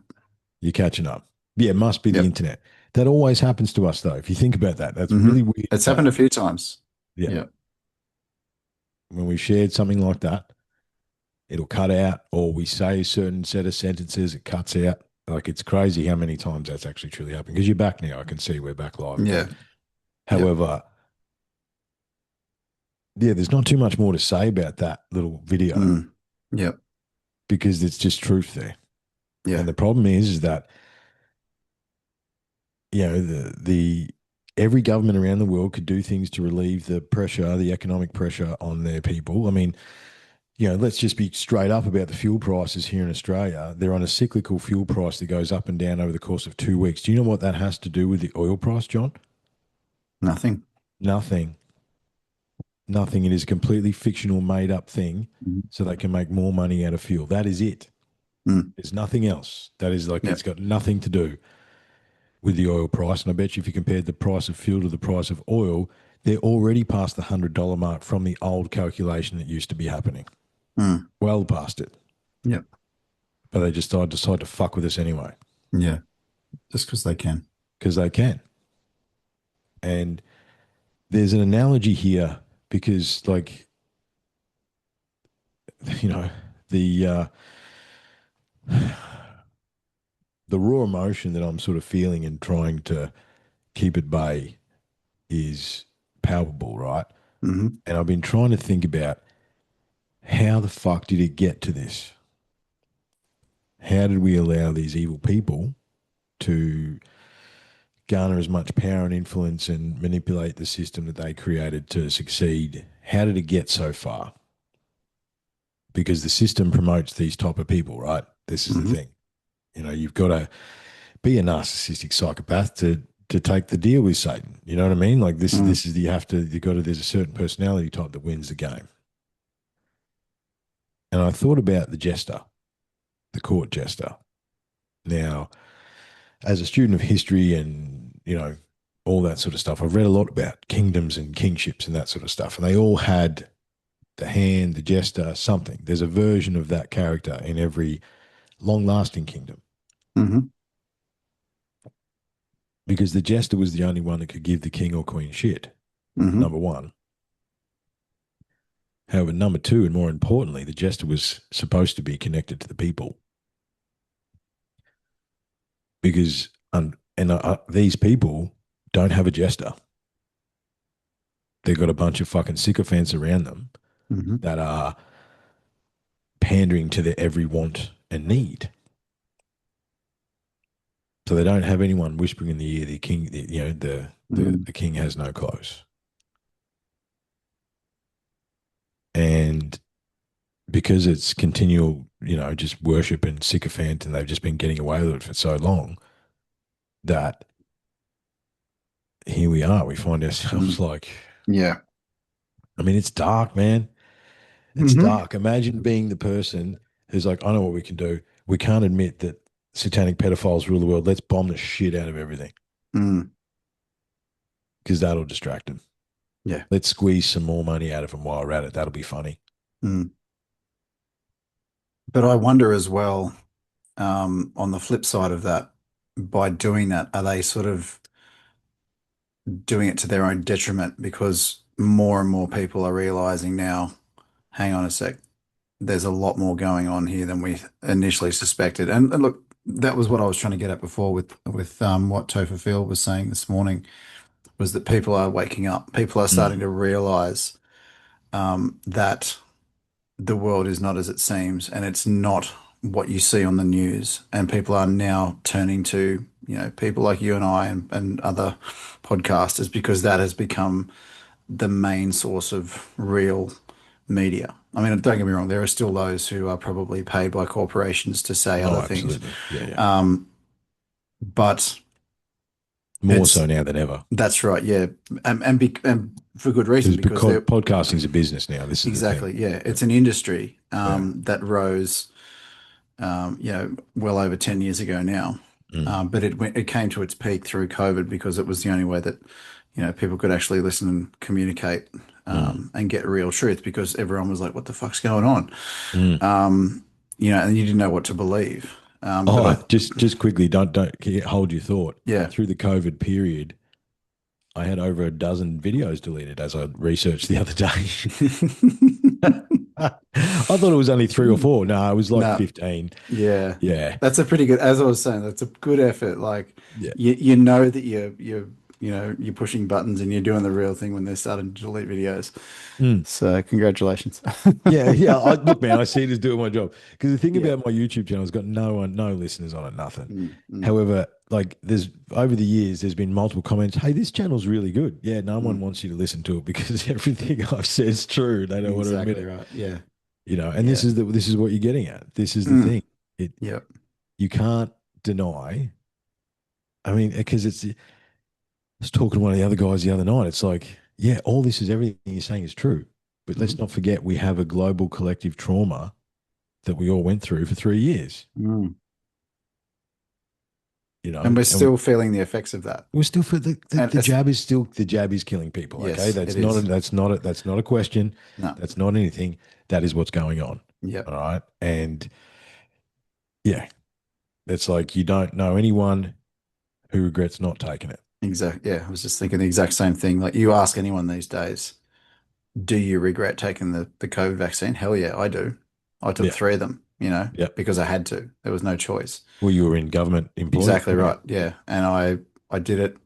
You're catching up. Yeah, it must be the Yep. internet. That always happens to us, though. If you think about that, that's Mhm. really weird. It's happened a few times. Yeah. Yeah. When we shared something like that, it'll cut out, or we say a certain set of sentences, it cuts out. Like, it's crazy how many times that's actually truly happened. Because you're back now. I can see we're back live. Yeah. However, yeah, there's not too much more to say about that little video Yep. because it's just truth there. Yeah. And the problem is that, you know, the every government around the world could do things to relieve the pressure, the economic pressure on their people. I mean, you know, let's just be straight up about the fuel prices here in Australia. They're on a cyclical fuel price that goes up and down over the course of 2 weeks. Do you know what that has to do with the oil price, John? Nothing. Nothing. Nothing. It is a completely fictional, made up thing Mhm. so they can make more money out of fuel. That is it. Mm. There's nothing else. That is like, Yep. it's got nothing to do with the oil price. And I bet you if you compared the price of fuel to the price of oil, they're already past the $100 mark from the old calculation that used to be happening. Mm. Well past it. Yep. But they just decide to fuck with us anyway Yeah. Just because they can. because they can. And there's an analogy here because, like, you know, the the raw emotion that I'm sort of feeling and trying to keep at bay is palpable, right? Mm-hmm. And I've been trying to think about how the fuck did it get to this? How did we allow these evil people to garner as much power and influence and manipulate the system that they created to succeed? How did it get so far? Because the system promotes these type of people, right? This is Mhm. the thing. You know, you've got to be a narcissistic psychopath to take the deal with Satan. You know what I mean? Like this Mm. this is there's a certain personality type that wins the game. And I thought about the jester, the court jester. Now, as a student of history and, you know, all that sort of stuff, I've read a lot about kingdoms and kingships and that sort of stuff. And they all had the hand, the jester, something. There's a version of that character in every long lasting kingdom Mm-hmm. because the jester was the only one that could give the king or queen shit, Mm-hmm. number one. However, number two, and more importantly, the jester was supposed to be connected to the people because these people don't have a jester. They've got a bunch of fucking sycophants around them Mm-hmm. that are pandering to their every want and need. So they don't have anyone whispering in the ear. The king, the king has no clothes, and because it's continual, you know, just worship and sycophant, and they've just been getting away with it for so long that here we are. We find ourselves like, Yeah. I mean, it's dark, man. It's Mhm. dark. Imagine being the person who's like, I know what we can do. We can't admit that satanic pedophiles rule the world. Let's bomb the shit out of everything Mm. because that'll distract them. Yeah. Let's squeeze some more money out of them while we're at it. That'll be funny. Mm. But I wonder as well, on the flip side of that, by doing that, are they sort of doing it to their own detriment because more and more people are realizing now, hang on a sec, there's a lot more going on here than we initially suspected. And look, that was what I was trying to get at before with what Topher Field was saying this morning, was that people are waking up. People are starting Mm. to realize that the world is not as it seems, and it's not what you see on the news. And people are now turning to, people like you and I and other podcasters because that has become the main source of real media. I mean, don't get me wrong, there are still those who are probably paid by corporations to say Oh, other things. absolutely. Yeah, yeah. But More it's so now than ever. that's right, yeah. And for good reason, because Because they're podcasting is a business now. This is the thing. exactly, yeah. Yeah. It's an industry Yeah. that rose well over 10 years ago now. Mm. But it came to its peak through COVID because it was the only way that, people could actually listen and communicate Mm. and get real truth because everyone was like, what the fuck's going on? Mm. And you didn't know what to believe. But Oh, just quickly, don't hold your thought. yeah. Through the COVID period, I had over a dozen videos deleted as I researched the other day. I thought it was only three or four. No, it was like No, 15. yeah. Yeah. That's a pretty good, as I was saying, that's a good effort. Like Yeah. you know that you're pushing buttons and you're doing the real thing when they're starting to delete videos. Mm. So congratulations. Yeah, yeah. Look, man, I see it as doing my job because the thing Yeah. about my YouTube channel has got no listeners on it, nothing. Mm. However, like there's over the years, there's been multiple comments. Hey, this channel's really good. Yeah, no one Mm. wants you to listen to it because everything I've said is true. They don't want to admit Exactly it. right. Yeah. And Yeah. this is what you're getting at. This is the Mm. thing. It Yep. You can't deny. I mean, because I was talking to one of the other guys the other night. It's like, yeah, all this is everything you're saying is true, but let's Mhm. not forget we have a global collective trauma that we all went through for 3 years. Mm. You And know, we're and still feeling the effects of that. we're still for And the jab is still the jab is killing people. Okay, yes, it is. that's not a question. No. That's not anything. That is what's going on. Yep. All right, and yeah, it's like you don't know anyone who regrets not taking it. Exactly. Yeah. I was just thinking the exact same thing. Like you ask anyone these days, do you regret taking the COVID vaccine? Hell yeah, I do. I took Yeah, 3 of them, yeah. because I had to. There was no choice. Well, you were in government employment. Exactly right. Yeah. And I did it.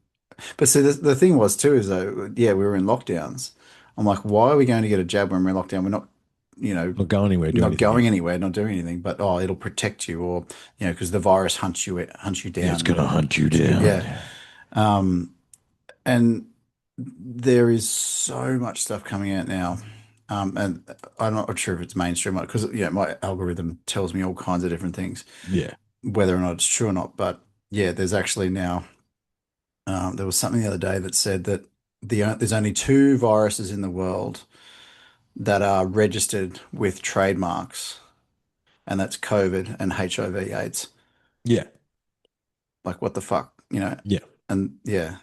But see, the thing was too is though, yeah, we were in lockdowns. I'm like, why are we going to get a jab when we're in lockdown? We're not, you know, Not going anywhere, do not anything. Yeah, going anywhere, not doing anything. But oh, it'll protect you, or because the virus hunts you yeah, it's down. gonna hunt you Yeah. down. Um, and there is so much stuff coming out now. And I'm not sure if it's mainstream because my algorithm tells me all kinds of different things, Yeah, whether or not it's true or not. But yeah, there's actually now there was something the other day that said that there's only two viruses in the world that are registered with trademarks, and that's COVID and HIV/AIDS. yeah, Like what the fuck, yeah, And yeah,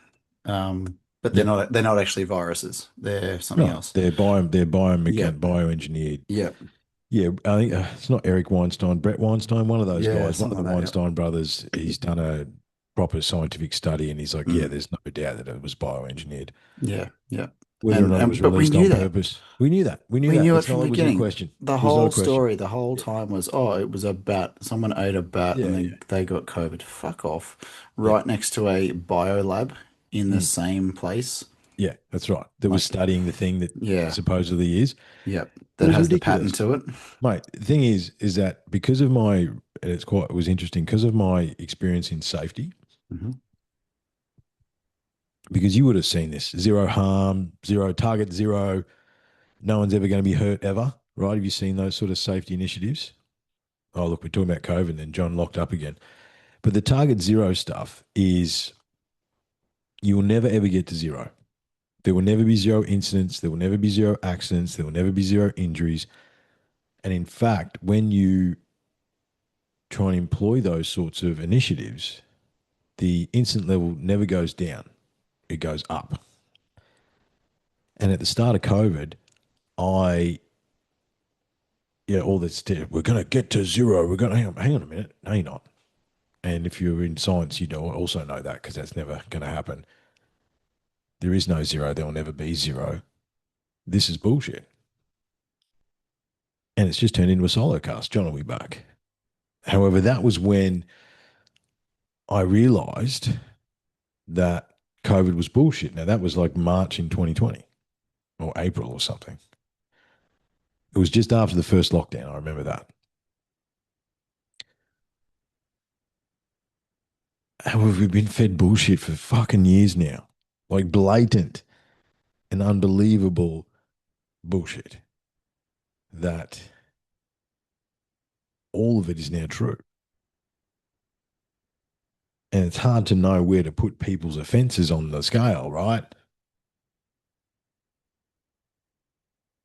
but they're yeah. not actually viruses. They're something No, else. they're Yep. bioengineered. Yep. Yeah, I think it's not Eric Weinstein, Brett Weinstein, one of those Yeah, guys, one of something the like that. Weinstein brothers. He's done a proper scientific study, and he's like, yeah, Mm. there's no doubt that it was bioengineered. Yeah, yeah. Whether or And not it was but we released knew on that. purpose, we knew that. We knew We that. knew it It's from not. the It wasn't a beginning. question. The It was not a whole question. story, the whole Yeah, time was, oh, it was a bat. Someone ate a bat and yeah, yeah, then they got COVID. Fuck off. yeah. Right next to a bio lab in the Mm. same place. Yeah, that's right. That was Like, studying the thing that yeah, supposedly is. yep. It That was has the patent ridiculous, to it. mate. The thing is that because of my, and it was interesting because of my experience in safety. Hmm. Because you would have seen this zero harm, zero target, zero. No one's ever going to be hurt ever, right? Have you seen those sort of safety initiatives? Oh, look, we're talking about COVID and then John locked up again. But the target zero stuff is you will never ever get to zero. There will never be zero incidents. There will never be zero accidents. There will never be zero injuries. And in fact, when you try and employ those sorts of initiatives, the incident level never goes down, it goes up. And at the start of COVID, I, yeah, all this, we're going to get to zero. We're going to, hang on a minute. No, you're not. And if you're in science, you do also know that because that's never going to happen. There is no zero. There will never be zero. This is bullshit. And it's just turned into a solo cast. John will be back. However, that was when I realized that COVID was bullshit. Now, that was like March in 2020 or April or something. It was just after the first lockdown. I remember that. However, we've been fed bullshit for fucking years now. Like blatant and unbelievable bullshit that all of it is now true. And it's hard to know where to put people's offenses on the scale, right?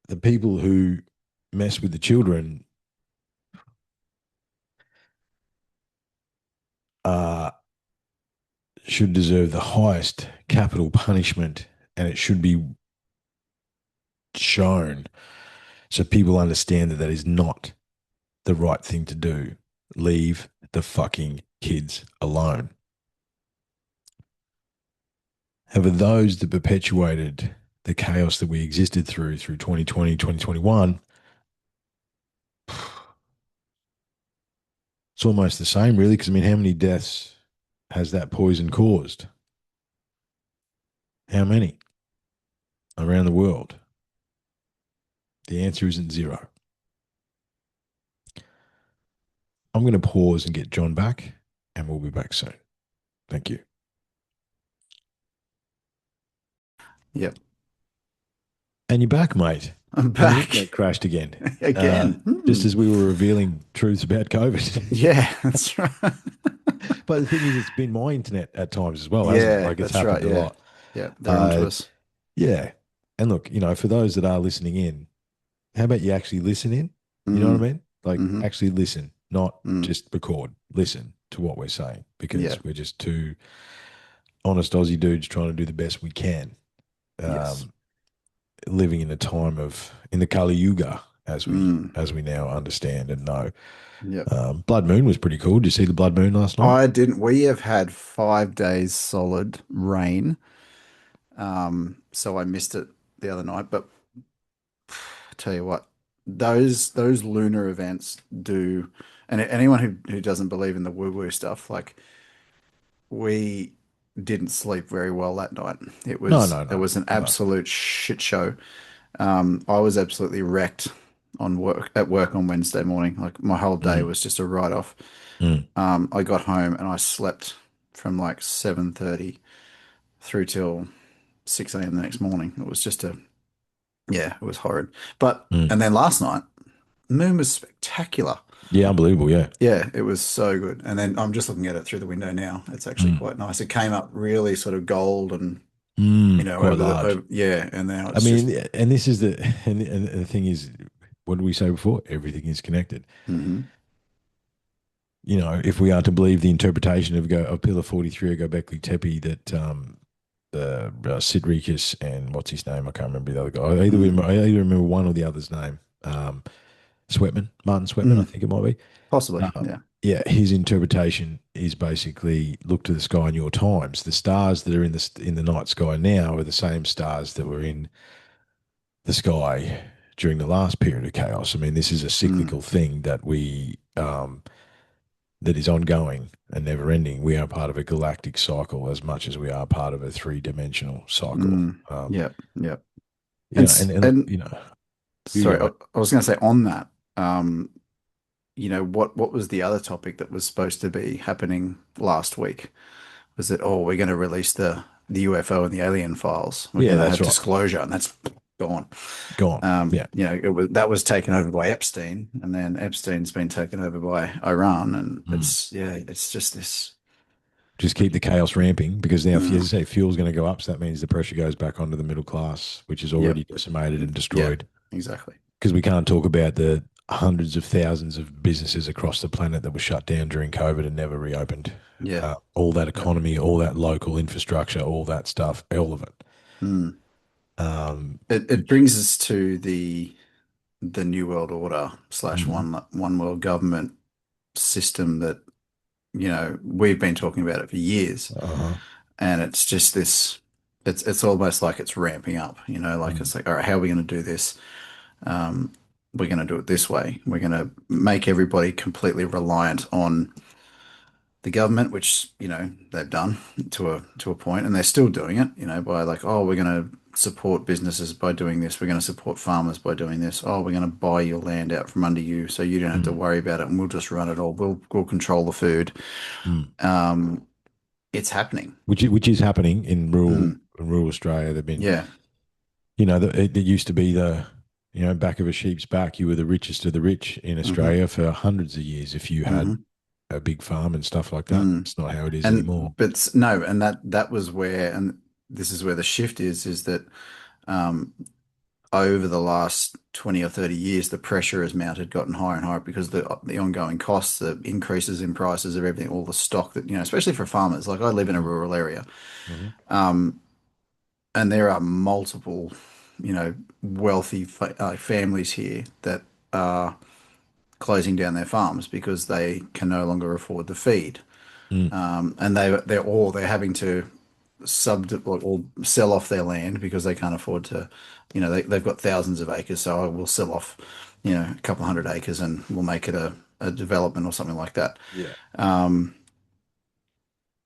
The people who mess with the children uh, should deserve the highest capital punishment, and it should be shown so people understand that that is not the right thing to do. Leave the fucking kids alone. However, those that perpetuated the chaos that we existed through 2020, 2021, it's almost the same, really, because I mean, how many deaths has that poison caused? How many around the world? The answer isn't zero. I'm going to pause and get John back, and we'll be back soon. Thank you. Yep. And you're back, mate. I'm And the back internet crashed again. again. Just as we were revealing truths about COVID. Yeah, that's right. But the thing is, it's been my internet at times as well, hasn't it? Yeah, Like it's that's right. happened a Yeah. lot. Yeah, they're onto Uh, us. yeah. And look, for those that are listening in, how about you actually listen in? You know what Mm, I mean? Like hmm actually listen, not mm, just record. Listen to what we're saying yeah. because we're just two honest Aussie dudes trying to do the best we can. Yes. Um, living in a time of in the Kali Yuga, Mm, as we now understand and know. yep. Blood Moon was pretty cool. Did you see the Blood Moon last night? I didn't. We have had 5 days solid rain. So I missed it the other night. But I tell you what, those lunar events do, and anyone who doesn't believe in the woo-woo stuff, like we didn't sleep very well that night. No, no, It no, was an no. absolute shit show. I was absolutely wrecked on work on Wednesday morning. Like my whole day Mm, was just a write-off. mm, I got home and I slept from like 7:30 through till 6 a.m. the next morning. It was just yeah, it was horrid. mm. And then last night, moon was spectacular. Yeah, unbelievable. Yeah. Yeah, it was so good. And then I'm just looking at it through the window now. It's actually Mm, quite nice. It came up really sort of gold and, quite large. yeah. And now I it's just, mean, and this is and the thing is, what did we say before? Everything is connected. hmm If we are to believe the interpretation of Pillar 43 of Göbekli Tepe that Sidrikus and what's his name? I can't remember the other guy. I either remember one or the other's name. Martin Sweatman, I mm, think it might be. possibly. Yeah. Yeah, his interpretation is basically look to the sky in your times. The stars that are in the night sky now are the same stars that were in the sky during the last period of chaos. I mean, this is a Mm, cyclical thing that is ongoing and never ending. We are part of a galactic cycle as much as we are part of a three-dimensional cycle. yep. Yep. And look, And you sorry, go, mate. I was going to say on that, um, what was the other topic that was supposed to be happening last week? Was it, oh, we're going to release the UFO and the alien files. We're Yeah, going to that's have right. disclosure, and that's gone. Gone. Yeah. That was taken over by Epstein, and then Epstein's been taken over by Iran, and Mm. it's just this. Just keep the chaos ramping because now, as Mm, I say, fuel's going to go up. So that means the pressure goes back onto the middle class, which is yep, already decimated and yeah, destroyed. exactly. Because we can't talk about the hundreds of thousands of businesses across the planet that were shut down during COVID and never reopened. Yeah, All that yep. economy, all that local infrastructure, all that stuff, all of it. Mm, It Which brings us to the New World Order slash mm, one world government system that, we've been talking about it for years. uh-huh, And it's just this, it's almost like it's ramping up, like mm, it's like, all right, how are we going to do this? Um, we're going to do it this way. We're going to make everybody completely reliant on the government, which, they've done to a point, and they're still doing it, by like, oh, we're going to support businesses by doing this. We're going to support farmers by doing this. Oh, we're going to buy your land out from under you so you don't have to mm, worry about it, and we'll just run it all. We'll control the food. mm. Um, it's happening. Which is happening in Mm, rural Australia. They've been, yeah. it used to be back of a sheep's back. You were the richest of the rich in Hmm. Australia for hundreds of years if you had Hmm. a big farm and stuff like that. Mm. It's not how it is And anymore. no, and that was where, and this is where the shift is that um, over the last 20 or 30 years, the pressure has mounted, gotten higher and higher because the ongoing costs, the increases in prices of everything, all the stock that, especially for farmers. Like I live in a Mm, rural area, mhm, um, and there are multiple, wealthy families here that are closing down their farms because they can no longer afford to feed. mm, And they're having to or sell off their land because they can't afford to, they've got thousands of acres, so I will sell off, a couple hundred acres and we'll make it a development or something like that. yeah.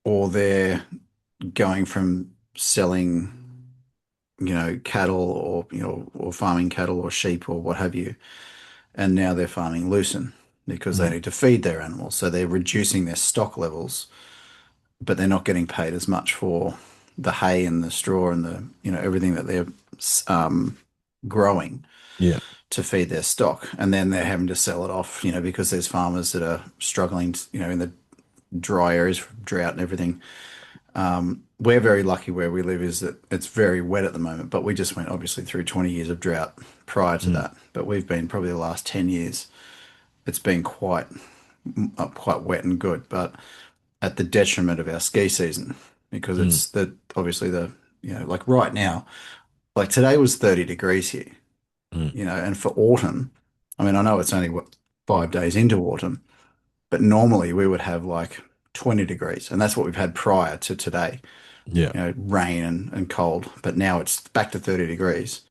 Or they're going from selling, cattle or, or farming cattle or sheep or what have you, and now they're farming lucerne because they Mm, need to feed their animals. So they're reducing their stock levels, but they're not getting paid as much for the hay and the straw and the everything that they're um, growing yeah. to feed their stock, and then they're having to sell it off, because there's farmers that are struggling, in the dry areas, drought and everything. We're very lucky where we live is that it's very wet at the moment, but we just went obviously through 20 years of drought prior to Mm, that. But we've been probably the last 10 years, it's been quite wet and good, but at the detriment of our ski season because mm, it's the obviously the like right now, like today was 30 degrees here, mm, and for autumn, I mean, I know it's only what 5 days into autumn, but normally we would have like 20 degrees, and that's what we've had prior to today, yeah. rain and cold, but now it's back to 30 degrees.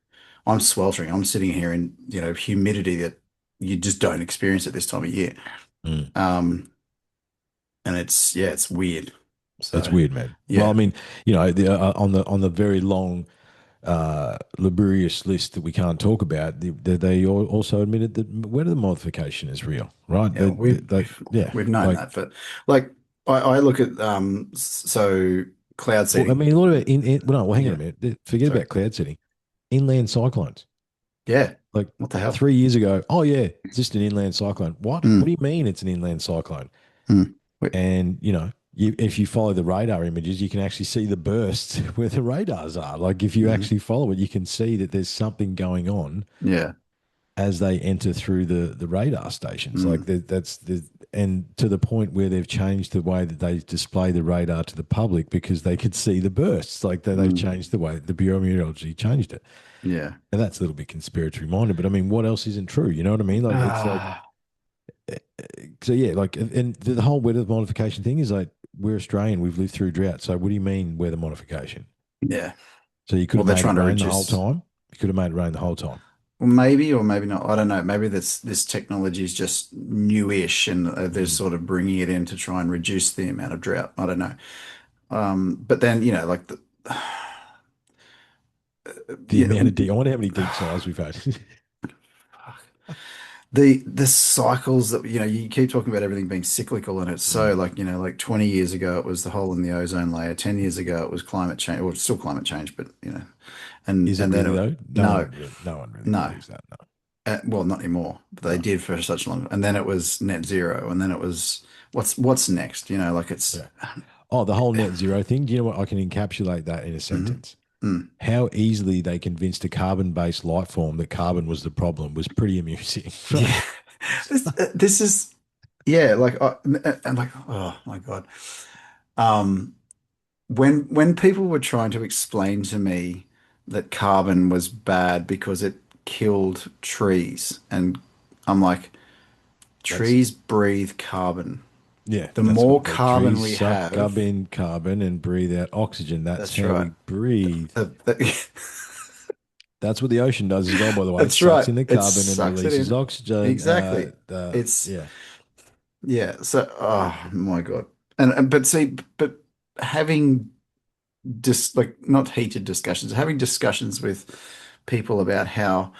I'm sweltering. I'm sitting here in, humidity that you just don't experience at this time of year. Mm. Um, and yeah, it's weird. It's So, weird, man. Well, I yeah. mean, on the very long laborious list that we can't talk about, they also admitted that weather modification is real, right? Yeah, Yeah, we've known like, that, but like I look at so cloud well, I seeding. mean, a lot of it well, no, well, hang on a Yeah, minute. Forget sorry. about cloud setting. Inland cyclones. Yeah, Like what the hell? 3 years ago, oh yeah, it's just an inland cyclone. What? What do Mm, you mean it's an inland cyclone? mm, wait, And if you follow the radar images, you can actually see the bursts where the radars are. Like if you mm, actually follow it, you can see that there's something going on yeah, as they enter through the radar stations. Like mm, and to the point where they've changed the way that they display the radar to the public because they could see the bursts. Like they've mm, changed the way the Bureau of Meteorology changed it. yeah. And that's a little bit conspiratorial minded, but I mean, what else isn't true? You know what I mean? Like it's like Ah, so yeah, like and the whole weather modification thing is like we're Australian, we've lived through drought. So what do you mean weather modification? yeah. So you could Well, have they're made it trying to rain the whole reduce. time. You could have made it rain the whole time. Well, maybe or maybe not. I don't know. Maybe this technology is just newish, and they're Mm. sort of bringing it in to try and reduce the amount of drought. I don't know. But then like The yeah, amount of deep, I wonder how many deep sighs we've had. the cycles that you keep talking about everything being cyclical, and it's so Mm. like like 20 years ago it was the hole in the ozone layer, 10 years ago it was climate change, or it's still climate change, but and Is it then really though? no, No one really no, believes that. No, well, not anymore, but they no. did for such long, and then it was net zero, and then it was what's next, like it's Yeah. Oh, the whole net zero thing. Do you know what? I can encapsulate that in a Mhm. sentence. Mm. How easily they convinced a carbon-based life form that carbon was the problem was pretty amusing, right? Yeah, this is yeah, like and like oh my God. Um, when people were trying to explain to me that carbon was bad because it killed trees. And I'm like, That's trees breathe carbon. yeah, The that's more what the carbon trees we suck up have, in carbon and breathe out oxygen. That's that's how right. we breathe. The- That's what the ocean does as well, by the way. It that's sucks right. in the It carbon and sucks it releases in. oxygen. Exactly. It's Yeah. yeah. So, oh my God. And but see, but having just like not heated discussions, having discussions with people about how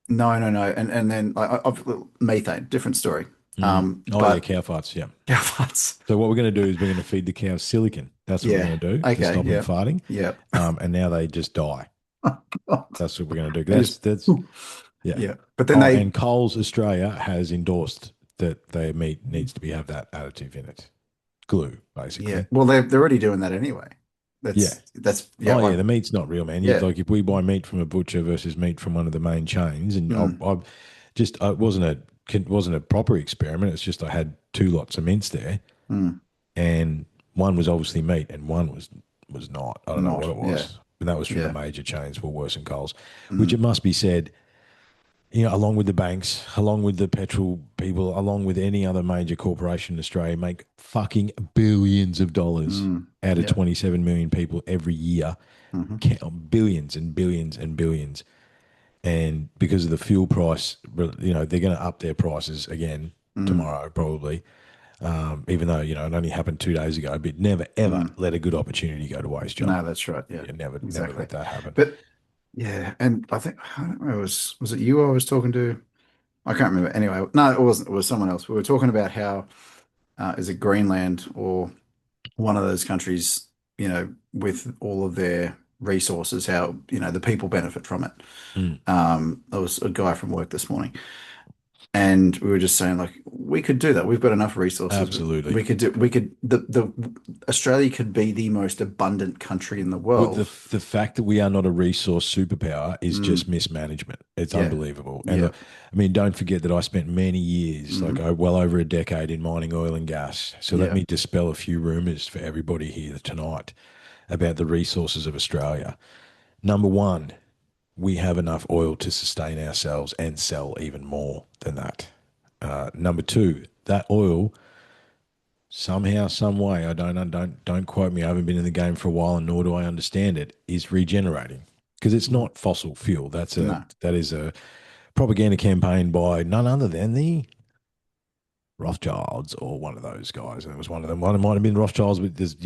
no, no, no, and then I've methane, different story. Mm. Oh yeah, But cow farts. Yeah. yeah, farts. So what we're going to do is we're going to feed the cows silicon. That's what we're Yeah. going to do to Okay. stop them Yeah. farting. Yeah. And now they just die. That's what we're going to do. They just That's yeah. yeah. But then Oh, they and Coles Australia has endorsed that their meat needs to be have that additive in it, glue yeah. basically. Well, they're already doing that anyway. Yeah. That's yeah. Oh yeah, Like the meat's not real, man. You yeah. like if we buy meat from a butcher versus meat from one of the main chains, and Mm, I just it wasn't a proper experiment. It's just I had two lots of mince there, mm, and one was obviously meat, and one was not. I don't know not what it yeah. was, and that was from the Yeah. major chains, Woolworths and Coles. Which Mm, it must be said, along with the banks, along with the petrol people, along with any other major corporation in Australia, make fucking billions of dollars mm, out of yeah. 27 million people every year, Hmm. billions and billions and billions. And because of the fuel price, they're going to up their prices again Mm, tomorrow, probably. Even though, it only happened 2 days ago, but never, ever mm. let a good opportunity go to waste, John. No, that's right. Yeah. You never Exactly. let that happen. But yeah, and I don't know, was it you I was talking to? I can't remember. Anyway, no, it wasn't. It was someone else. We were talking about how is it Greenland or one of those countries, with all of their resources, how, the people benefit from it. Mm, There was a guy from work this morning, and we were just saying like we could do that. We've got enough resources. absolutely. We could Australia could be the most abundant country in the Well, world. the fact that we are not a resource superpower is just Mm, mismanagement. It's yeah, unbelievable. And yeah. I mean, don't forget that I spent many years, like Hmm. well over a decade, in mining oil and gas. So let Yeah. me dispel a few rumors for everybody here tonight about the resources of Australia. Number one, we have enough oil to sustain ourselves and sell even more than that. Number two, that oil somehow, some way, I don't quote me. I haven't been in the game for a while, and nor do I understand it. Is regenerating because it's Mm. not fossil fuel. No. That is a propaganda campaign by none other than the Rothschilds or one of those guys. And it was one of them. One might have been Rothschilds, but there's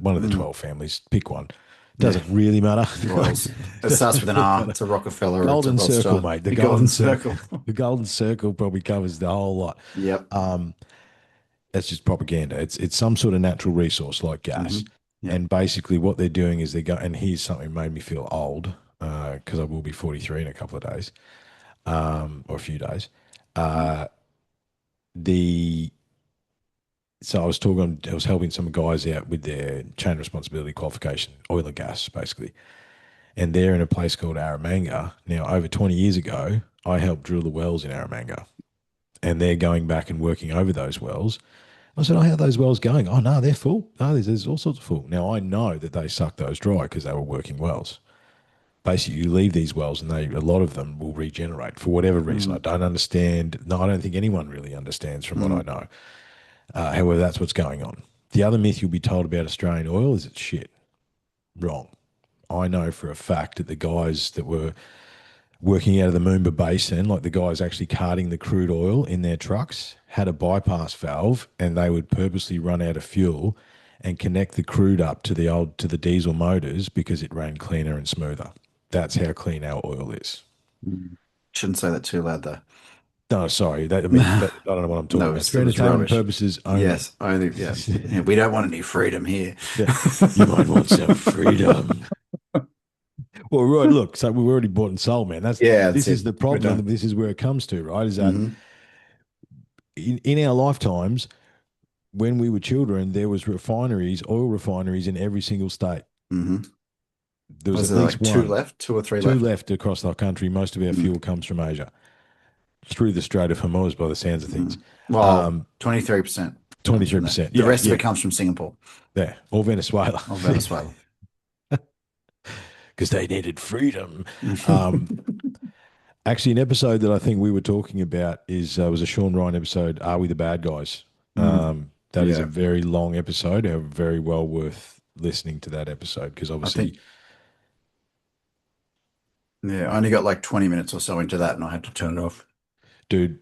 one of the Mm. 12 families. Pick one. Yeah. Doesn't really matter. Royals. It starts Doesn't with an really R. matter. It's a Rockefeller or it's a Golden Circle, Rothschild. mate. The The Golden Golden Circle. Circle. The Golden Circle probably covers the whole lot. Yep. Um, that's just propaganda. It's some sort of natural resource like Hmm. gas, Yep. and basically what they're doing is they go. And here's something that made me feel old because I will be 43 in a couple of days, or a few days. Mm. Uh, the so I was helping some guys out with their chain responsibility qualification, oil and gas, basically, and they're in a place called Aramanga. Now, over 20 years ago, I helped drill the wells in Aramanga, and they're going back and working over those wells. I said, "Oh, how are those wells going?" "Oh, no, they're full. No, there's all sorts of full." Now, I know that they suck those dry because they were working wells. Basically, you leave these wells and a lot of them will regenerate for whatever reason. I Mm. don't understand. No, I don't think anyone really understands from what I Mm. know. However, that's what's going on. The other myth you'll be told about Australian oil is it's shit. Wrong. I know for a fact that the guys that were working out of the Moomba Basin, like the guys actually carting the crude oil in their trucks, had a bypass valve, and they would purposely run out of fuel and connect the crude up to the diesel motors because it ran cleaner and smoother. That's how clean our oil is. Mm. Shouldn't say that too loud though. No, sorry. I don't know what I'm talking No, about. It's for it was entertainment rubbish. purposes only. Yes, only yeah. Yeah, we don't want any freedom here. Yeah. You might want some freedom. Well, right. Look, so we've already bought and sold, man. Yeah, that's This is it. the We're problem, and done. this is where it comes to, right? Is that Hmm. in our lifetimes, when we were children, there was refineries, oil refineries in every single state. Hmm. There was Was at there least like two one, left, two or three two left? left across the country. Most of our Mm. fuel comes from Asia through the Strait of Hormuz, by the sounds of things. Mm. Well, Um, 23% comes from there. 23%. The Yeah, rest of yeah, it comes from Singapore yeah. Or Venezuela. or Venezuela. because they needed freedom. Um, Actually, an episode that I think we were talking about is was a Sean Ryan episode. Are we the bad guys? Mm, That is a yeah, very long episode. Very well worth listening to that episode because I obviously, think yeah, I only got like 20 minutes or so into that, and I had to turn it off. dude,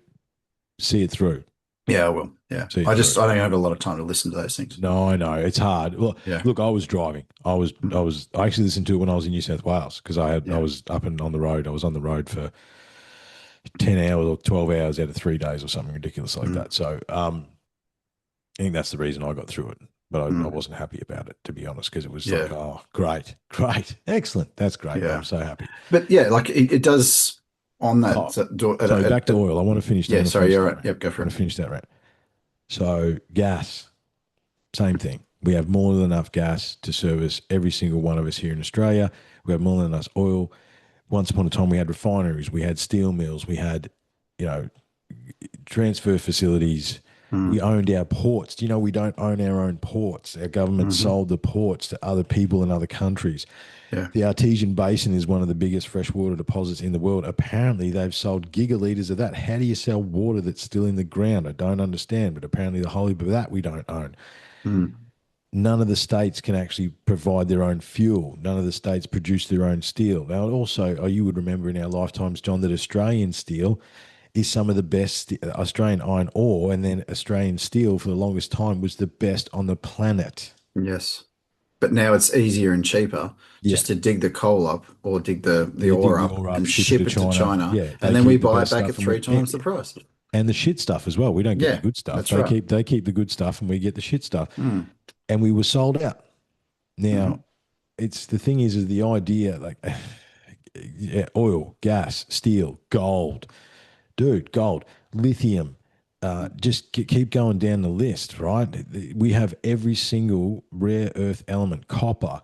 see it through. Yeah, I will. Yeah, See it through. I don't have a lot of time to listen to those things. No, I know it's hard. Well, Yeah, look, I was driving. mm, I actually listened to it when I was in New South Wales because I yeah, was up and on the road. I was on the road for 10 hours or 12 hours out of 3 days or something ridiculous like mm, that. So, I think that's the reason I got through it. But I mm, wasn't happy about it, to be honest, because it was like, yeah, oh, great, great, excellent. That's great. I'm yeah. so happy. But yeah, like it does on that. Oh, sorry, back to oil. I want to finish. I Yeah, want to sorry, finish you're that right. rant. Yep, go I for want it. to finish that rant. So, gas, same thing. We have more than enough gas to service every single one of us here in Australia. We have more than enough oil. Once upon a time, we had refineries, we had steel mills, we had, you know, transfer facilities. We Mm, owned our ports. Do you know we don't own our own ports? Our government hmm. sold the ports to other people in other countries. Yeah. The Artesian Basin is one of the biggest freshwater deposits in the world. Apparently, they've sold gigaliters of that. How do you sell water that's still in the ground? I don't understand, but apparently, the whole heap of that we don't own. Mm, None of the states can actually provide their own fuel. None of the states produce their own steel. Now, also, you would remember in our lifetimes, John, that Australian steel is some of the best. Australian iron ore and then Australian steel for the longest time was the best on the planet. yes. But now it's easier and cheaper Yeah. just to dig the coal up or dig the You dig ore the up ore up, and ship it to ship it to China. China, Yeah, and they then we keep the buy it best back stuff, at three times the price. and the shit stuff as well. We don't get the Yeah, good stuff. that's right. They keep the good stuff, and we get the shit stuff. Mm, And we were sold out. Now, hmm. it's the thing is the idea like yeah, oil, gas, steel, gold, dude, gold, lithium. Just keep going down the list, right? We have every single rare earth element, copper,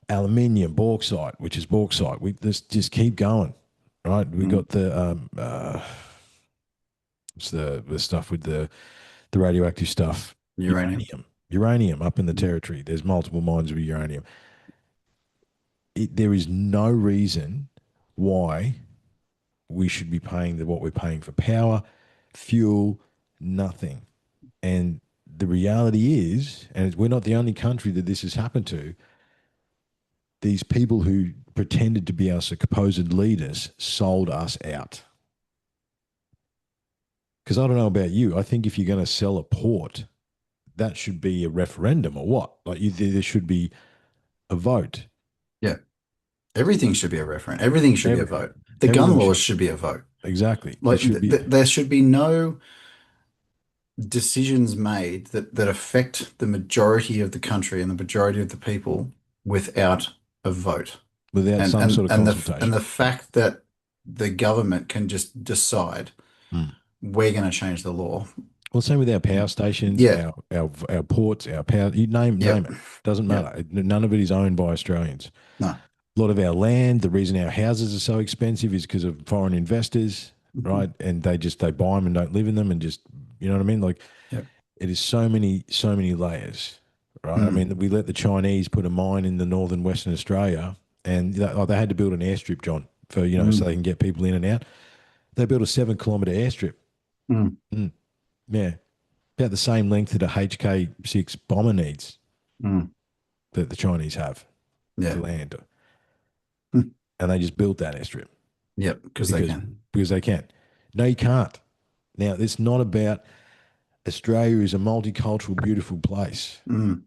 aluminium, bauxite, which is bauxite. We just keep going, right? We Mm. got the it's the stuff with the radioactive stuff, Uranium. uranium up in the territory. There's multiple mines of uranium. There is no reason why we should be paying what we're paying for power, fuel, nothing. And the reality is, and we're not the only country that this has happened to, these people who pretended to be our supposed leaders sold us out. Because I don't know about you. I think if you're going to sell a port, that should be a referendum or what? Like there should be a vote. Yeah. Everything should be a referendum. Everything should be a Every, vote. The gun everything laws should should be a vote. exactly. There Like should be. there should be no decisions made that affect the majority of the country and the majority of the people without a vote. Without some sort of And consultation. the fact that the government can just decide Mm. we're going to change the law. Well, same with our power stations, Yeah. our ports, our power. You name Yep. it. Doesn't Yep. matter. None of it is owned by Australians. No. A lot of our land, the reason our houses are so expensive is because of foreign investors, Mhm. right? And they buy them and don't live in them, and just you know what I mean. Like Yep. it is so many layers, right? I Mm. mean, we let the Chinese put a mine in the northern Western Australia, and they had to build an airstrip, John, for so they Mm. can get people in and out. They built a 7 kilometer airstrip. Mm. Mm, yeah, about the same length that a HK6 bomber needs Mm. that the Chinese have to Yeah. land, Mm. and they just built that airstrip Yep. Because they because can. they can. No, you can't. Now, it's not about Australia is a multicultural, beautiful place. Mm.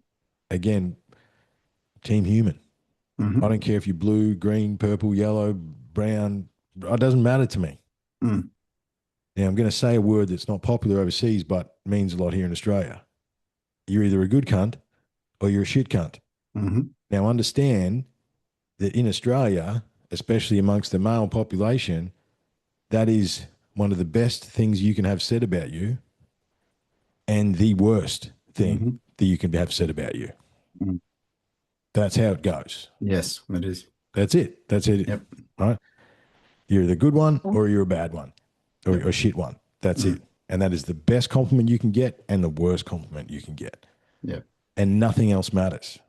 Again, team human. I Hmm. don't care if you're blue, green, purple, yellow, brown. It doesn't matter to me. Mm. Now, I'm going to say a word that's not popular overseas, but means a lot here in Australia. You're either a good cunt or you're a shit cunt. Hmm. Now, understand that in Australia, especially amongst the male population, that is one of the best things you can have said about you and the worst thing Hmm. that you can have said about you. Mm. That's how it goes. Yes, it is. That's it. That's it. Yep. Right? You're the good one or you're a bad one or Yep. a shit one. That's Mm. it. And that is the best compliment you can get and the worst compliment you can get. Yep. And nothing else matters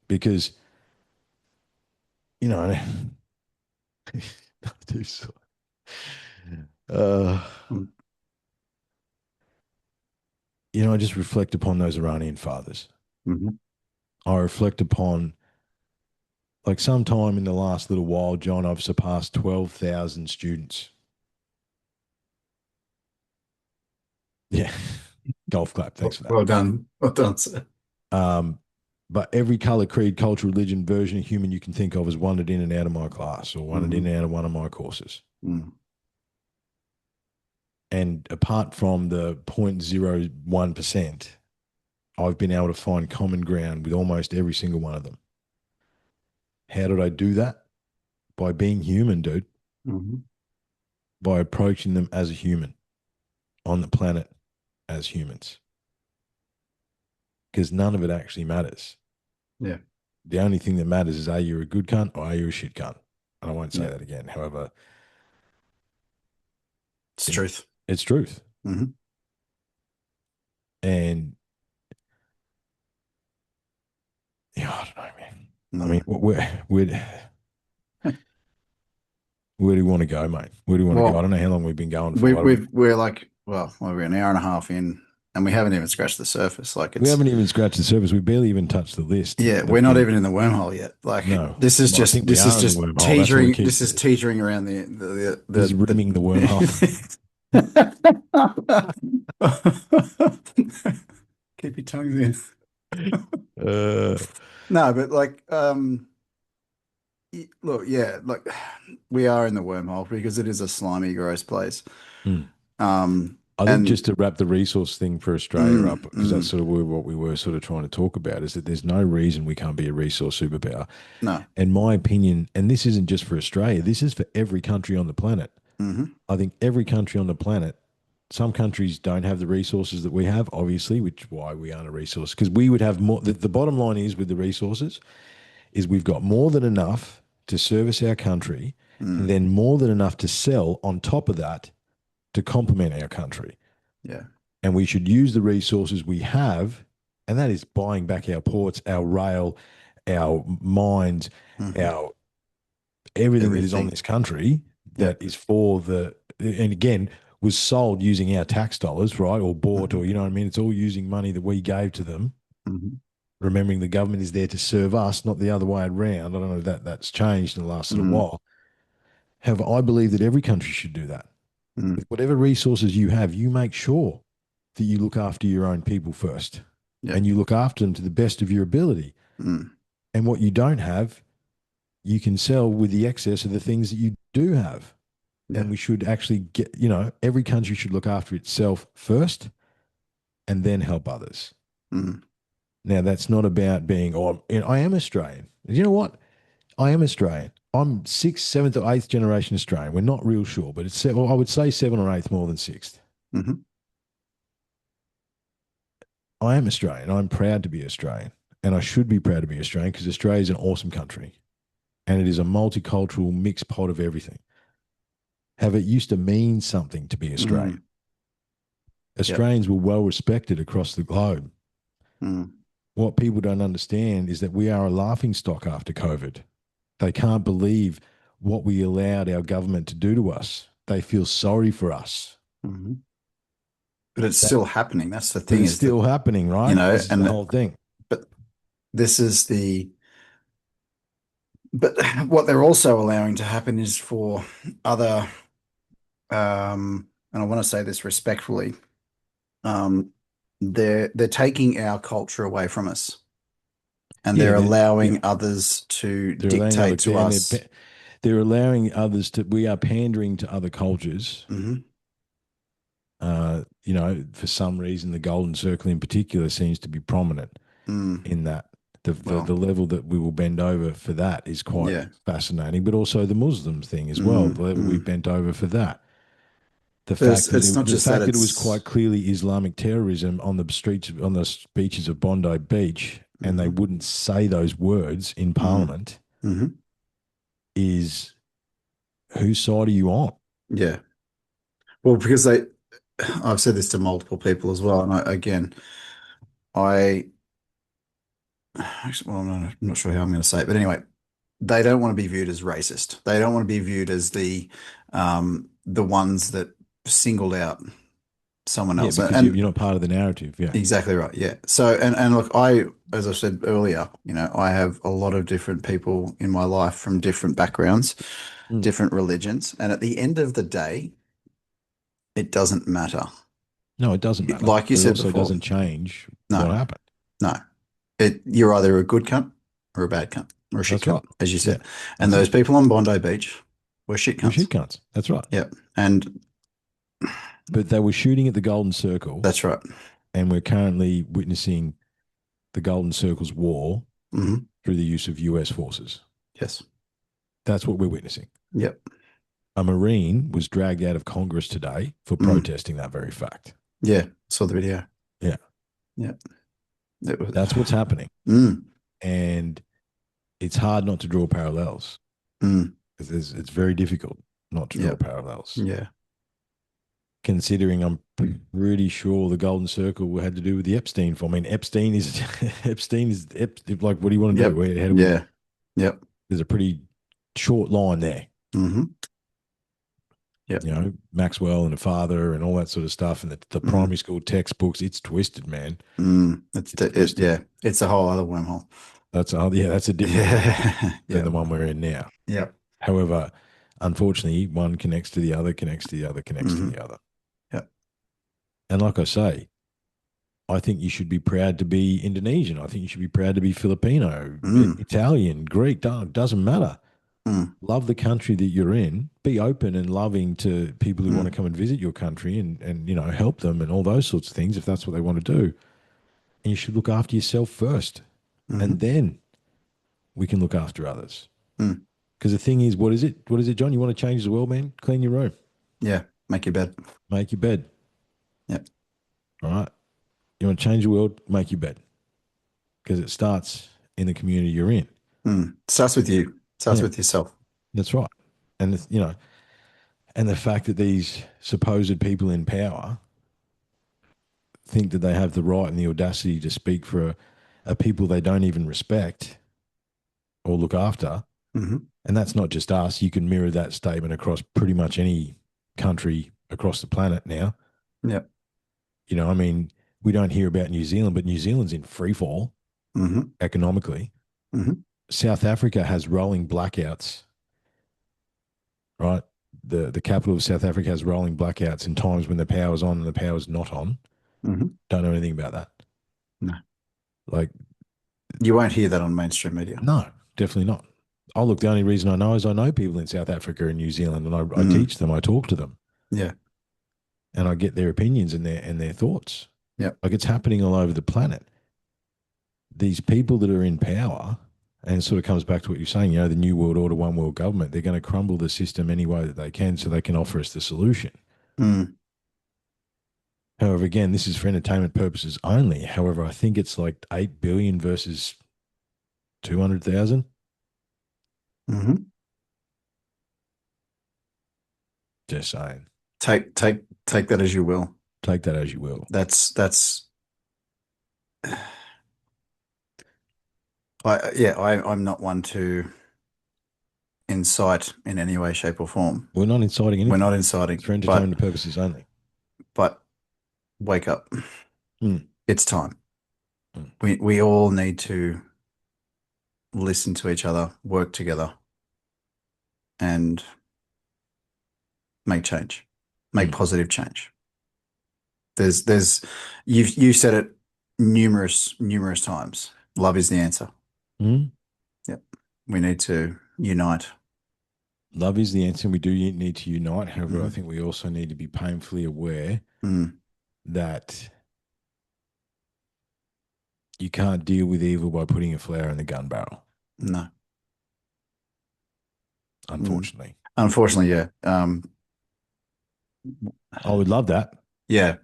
because you know, too so- uh, I just reflect upon those Iranian fathers. Mm-hmm. I reflect upon, like, sometime in the last little while, John, I've surpassed 12,000 students. Yeah. Golf clap. Thanks for that. Well done. Well done, sir. Um, but every color, creed, culture, religion, version of human you can think of has wandered in and out of my class or wandered in Mm-hmm. and out of one of my courses. Mm. And apart from the 0.01%, I've been able to find common ground with almost every single one of them. How did I do that? By being human, dude, Mm-hmm. by approaching them as a human on the planet as humans. Because none of it actually matters. Yeah. The only thing that matters is, are you a good cunt or are you a shit cunt? And I won't say Yeah. that again. However, It's truth. it's truth. Mm-hmm. And yeah, I don't know, man. I mean, Mm. where do you want to go, mate? Where do you want to go? I Well, don't know how long we've been going we, for. we're like, well, we're an hour and a half in, and we haven't even scratched the surface. Like We it's, haven't even scratched the surface. We barely even touched the list yeah, we're of not the. even in the wormhole yet. Like No, well, I think we this is are in the just wormhole. That's what we teetering. keep. This is teetering around This is rimming the wormhole. Keep your tongues in. uh, No, but like, look, yeah, like we are in the wormhole because it is a slimy, gross place. hmm. Um, I think and just to wrap the resource thing for Australia up, because that's mm, sort of what we were sort of trying to talk about, is that there's no reason we can't be a resource superpower. no, In my opinion, and this isn't just for Australia, this is for every country on the planet. hmm I think every country on the planet, some countries don't have the resources that we have, obviously, which is why we aren't a resource. Because we would have more. The bottom line is with the resources is we've got more than enough to service our country, and mm, then more than enough to sell on top of that to complement our country. yeah, And we should use the resources we have, and that is buying back our ports, our rail, our mines, hmm our everything that is on everything. this country Yeah, that is for the, and again, was sold using our tax dollars, right? Or bought, hmm or, you know what I mean? It's all using money that we gave to them. hmm Remembering the government is there to serve us, not the other way around. I don't know if that's changed in the last little mm, while. However, I believe that every country should do that. mm, With whatever resources you have, you make sure that you look after your own people first yeah, and you look after them to the best of your ability. mm, And what you don't have, you can sell with the excess of the things that you do have. yeah, And we should actually get, every country should look after itself first and then help others. mm, Now, that's not about being, I am Australian. You know what? I am Australian. I'm sixth, seventh, or eighth generation Australian. We're not real sure, but well, I would say seventh or eighth more than sixth. hmm I am Australian. I'm proud to be Australian. And I should be proud to be Australian because Australia is an awesome country and it is a multicultural mixed pot of everything. However, it used to mean something to be Australian. mm, yep, Australians were well respected across the globe. mm, What people don't understand is that we are a laughing stock after COVID. They can't believe what we allowed our government to do to us. They feel sorry for us. hmm But it's That, still happening. That's the but thing it's is that, still happening, right? This is the and whole thing. but this is but what they're also allowing to happen is for other, and I want to say this respectfully, um, they're taking our culture away from us, and Yeah, they're yeah. allowing others to They're allowing other dictate to and us. they're allowing others to. We are pandering to other cultures. Hmm For some reason, the golden circle in particular seems to be prominent Mm, in that. The well, level that we will bend over for that is quite yeah. fascinating, but also the Muslims thing as well. The Mm, level we've mm. bent over for that. There's, it's not The just that, fact that it was it's quite clearly Islamic terrorism on the streets on the beaches of Bondi Beach, and they hmm wouldn't say those words in mm, Parliament hmm is whose side are you on? Yeah. Well, because I've said this to multiple people as well, and again, I actually, well, I'm not sure how I'm going to say it, but anyway, they don't want to be viewed as racist. They don't want to be viewed as the ones that singled out someone Yeah, else. because you're not part of the narrative. Yeah. Exactly right. Yeah. So, and look, as I said earlier, I have a lot of different people in my life from different backgrounds, Mm. different religions, and at the end of the day, it doesn't matter. No, it doesn't matter, Like you but it said also before, doesn't change what no, happened. no, you're either a good cunt or a bad cunt or a shit That's cunt, right. as you Yeah, said. And that's those it. people on Bondi Beach were shit We're cunts. shit cunts. That's right. Yep. And But they were shooting at the Golden Circle, that's right. and we're currently witnessing the Golden Circle's war Hmm. through the use of US forces. Yes. That's what we're witnessing. Yep. A Marine was dragged out of Congress today for Mm. protesting that very fact. Yeah. Saw the video. Yeah, Yeah. It was. that's what's happening. Mm. And it's hard not to draw parallels. Mm. It's very difficult not to draw Yep. parallels. Yeah. Considering I'm pretty sure the Golden Circle had to do with the Epstein file. I mean, Epstein is like, what do you want to do? Yep. How do we? Yeah. Yep. There's a pretty short line there. Hmm. Yep. Maxwell and the father and all that sort of stuff, and the Mm. primary school textbooks. It's twisted, man. Mm. It's twisted. Yeah. It's a whole other wormhole. That's a different wormhole Yeah. than the Yep. one we're in now. Yep. However, unfortunately, one connects to the other, connects to the other, connects to Hmm. the other. Yep. And like I say, I think you should be proud to be Indonesian. I think you should be proud to be Filipino, Mm. Italian, Greek. Doesn't matter. Mm. Love the country that you're in. Be open and loving to people who want to Mm. come and visit your country and help them and all those sorts of things if that's what they want to do. And you should look after yourself first, and Hmm. then we can look after others. Mm. Because the thing is, what is it? What is it, John? You want to change the world, man? Clean your room, Yeah. Make your bed. make your bed. Yep. All right. You want to change the world? Make your bed. Because it starts in the community you're in. Mm. Starts with you. Starts Yeah, with yourself. that's right. And and the fact that these supposed people in power think that they have the right and the audacity to speak for a people they don't even respect or look after, Hmm. and that's not just us. You can mirror that statement across pretty much any country across the planet now. Yep. I mean, we don't hear about New Zealand, but New Zealand's in free fall Hmm. economically. Hmm. South Africa has rolling blackouts, right? The capital of South Africa has rolling blackouts in times when the power's on and the power's not on. Hmm. Don't know anything about that. No. Like, You won't hear that on mainstream media. no, definitely not. Oh, look, the only reason I know is I know people in South Africa and New Zealand, and I Mm. teach them, I talk to them, Yeah. and I get their opinions and their thoughts. Yep. Like, it's happening all over the planet. These people that are in power, and it sort of comes back to what you're saying, the New World Order, one world government, they're going to crumble the system any way that they can so they can offer us the solution. Mm. However, again, this is for entertainment purposes only. However, I think it's like 8 billion versus 200,000. Hmm. Just saying. Take that as you will. Take that as you will. That's I'm not one to incite in any way, shape, or form. We're not inciting We're not anything. It's inciting, for entertainment purposes only. but wake up. Mm. It's time. Mm. We all need to listen to each other, work together, and make change. Make Mm. positive change. There's you said it numerous times. Love is the answer. Mm. Yep. We need to unite. Love is the answer. We do need to unite. However, I Mm. think we also need to be painfully aware Mm. that you can't deal with evil by putting a flower in the gun barrel, No. Mm. unfortunately. Unfortunately, yeah. I would love that. Yeah.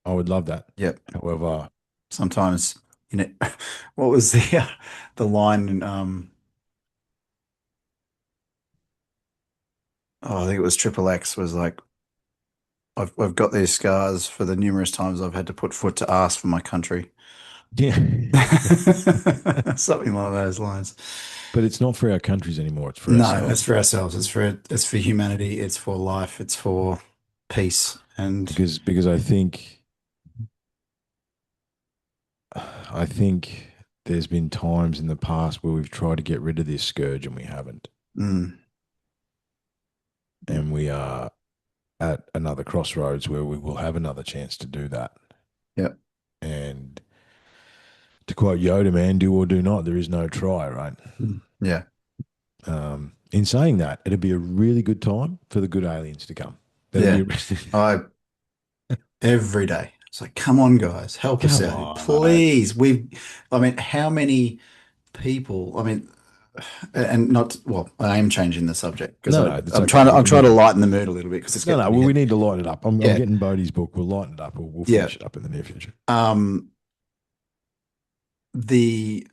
I would love that. Yep. However, Sometimes, what was the line in I think it was Triple X was like, I've got these scars for the numerous times I've had to put foot to ass for my country. Yeah. Something like those lines. But it's not for our countries anymore. It's for No, it's ourselves. for ourselves. It's for humanity. It's for life. It's for peace. And Because I think there's been times in the past where we've tried to get rid of this scourge and we haven't. mm, And we are at another crossroads where we will have another chance to do that. yeah, And to quote Yoda, man, do or do not. There is no try, right? yeah, In saying that, it'd be a really good time for the good aliens to come. That'd be yeah. a, I every day. It's like, come on, guys, help us come out here, on. please. I mean, how many people? I mean, and not well. I am changing the subject because No, no, that's okay. I'm We trying need to to. lighten the mood a little bit because it's No, getting no. to be Well, we getting. need to lighten it up. I'm Yeah, getting Bodie's book. We'll lighten it up. We'll yeah. finish it up in the near future. Um, the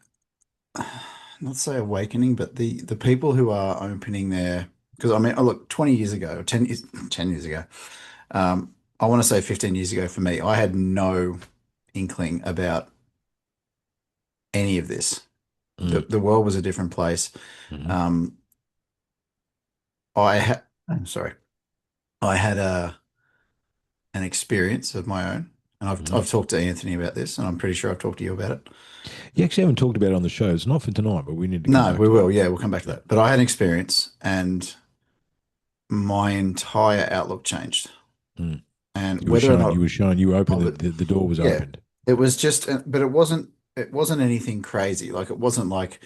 not say awakening, but the people who are opening their because I mean, oh, look, 20 years ago, 10 years ago, I want to say 15 years ago for me, I had no inkling about any of this. The Mm, the world was a different place. hmm Um, I'm sorry, I had an experience of my own, and hmm I've talked to Anthony about this, and I'm pretty sure I've talked to you about it. You actually haven't talked about it on the show. It's not for tonight, but we need to come No, back we to that. will. Yeah, we'll come back to Yeah. that. But I had an experience, and my entire outlook changed. Mm. And You were whether or shown. You not were shown. You opened of it, the door was yeah, opened. it was just, but it wasn't anything crazy. Like it wasn't like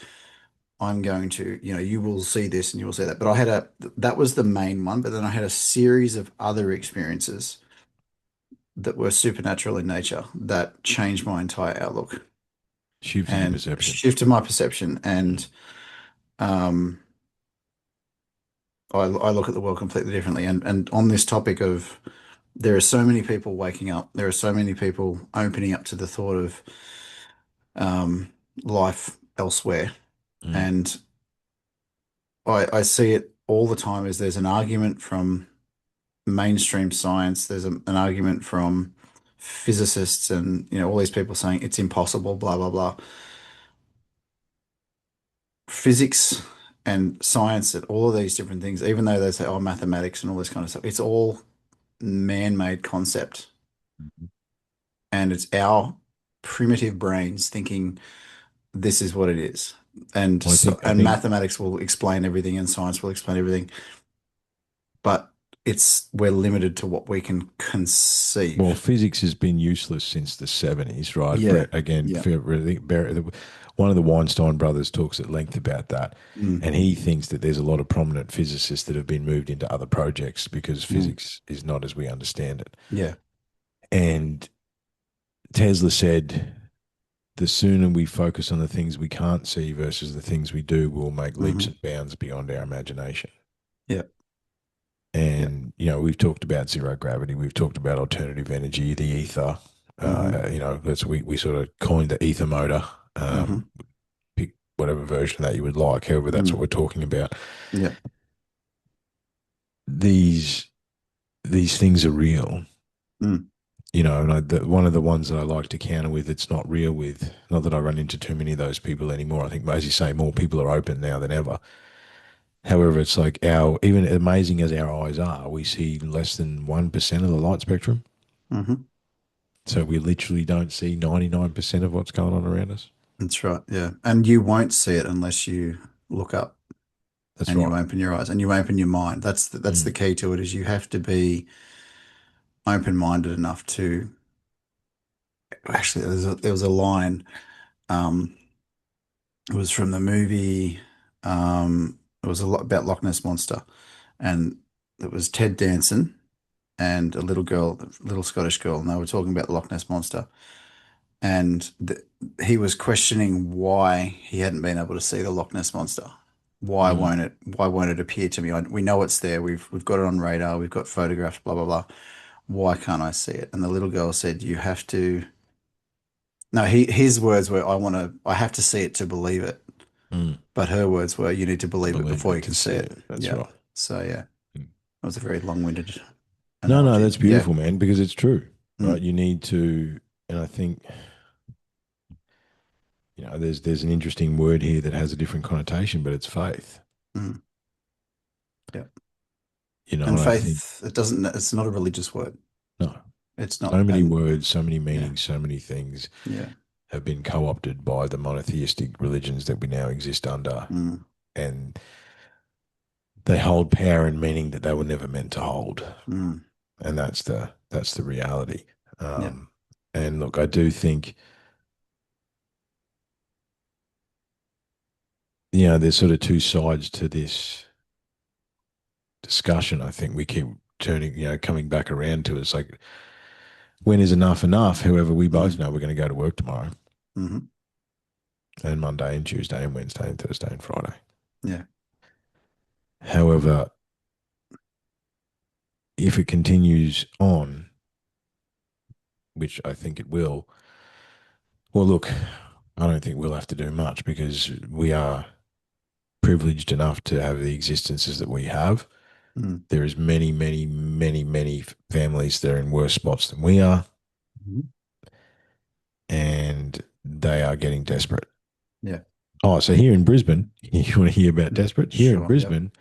I'm going to, you will see this and you will see that. But that was the main one. But then I had a series of other experiences that were supernatural in nature that changed my entire outlook Shifted your and perception. shifted my perception. Mm. And um, I look at the world completely differently. And on this topic of there are so many people waking up, there are so many people opening up to the thought of um, life elsewhere. Mm. And I see it all the time as there's an argument from mainstream science, there's an argument from physicists and all these people saying it's impossible, blah blah blah. Physics and science and all of these different things, even though they say, oh, mathematics and all this kind of stuff, it's all man-made concept. And it's our primitive brains thinking this is what it is. And Well, so, I and think mathematics will explain everything and science will explain everything, but we're limited to what we can Well, conceive. physics has been useless since the 70s, right? Yeah. Again, Yeah. one of the Weinstein brothers talks at length about that. Mm, And he thinks that there's a lot of prominent physicists that have been moved into other projects because mm. physics is not as we understand it. Yeah. And Tesla said, the sooner we focus on the things we can't see versus the things we do, we'll make leaps Hmm. and bounds beyond our imagination. Yeah. Yeah. And, we've talked about zero gravity, we've talked about alternative energy, the ether. Hmm. We sort of coined the ether motor. Hmm. Pick whatever version that you would like. However, that's what Mm. we're talking about. Yeah. These these things are real, Mm. and one of the ones that I like to counter with, it's not real with. Not that I run into too many of those people anymore. I think, as you say, more people are open now than ever. However, it's like even amazing as our eyes are, we see less than 1% of the light spectrum. Hmm. So we literally don't see 99% of what's going on around us. That's right. Yeah. And you won't see it unless you look up That's and you right. open your eyes and you open your mind. That's the Mm, key to it is you have to be open-minded enough to actually there was a line um it was from the movie it was a lot about Loch Ness Monster and it was Ted Danson and a little girl, a little Scottish girl, and they were talking about the Loch Ness Monster and he was questioning why he hadn't been able to see the Loch Ness Monster. mm, Why won't it appear to me? We know it's there. We've got it on radar. We've got photographs, blah blah blah. Why can't I see it? And the little girl said, "You have to." No, his words were, I have to see it to believe it." mm. But her words were, "You need to To believe it believe before you it, can to see see it." it. That's Yeah. right. So yeah, Mm. that was a very long-winded No, no, analogy. that's Yeah. beautiful, man, because it's true, right? Mm, You need to, and I think there's an interesting word here that has a different connotation, but it's faith. Mm. Yeah. And And I think faith, it's not a religious word. no, It's so not. many And words, so many yeah, meanings, so many things yeah. have been co-opted by the monotheistic religions that we now exist under, Mm, and they hold power and meaning that they were never meant to hold, mm, and that's the reality. yeah. Um, and look, I do think there's sort of two sides to this discussion. I think we keep turning, coming back around to it. It's like, when is enough enough? However, we both Mm, know we're going to go to work tomorrow, hmm. and Monday and Tuesday and Wednesday and Thursday and Friday. Yeah. However, if it continues on, which I think it will, well, look, I don't think we'll have to do much because we are privileged enough to have the existences that we have. Mm, There is many, many, many, many families that are in worse spots than we are, mhm. and they are getting desperate. Yeah. Oh, so here in Brisbane, you want to hear about Mm, desperate? Here in sure. Yep. Brisbane,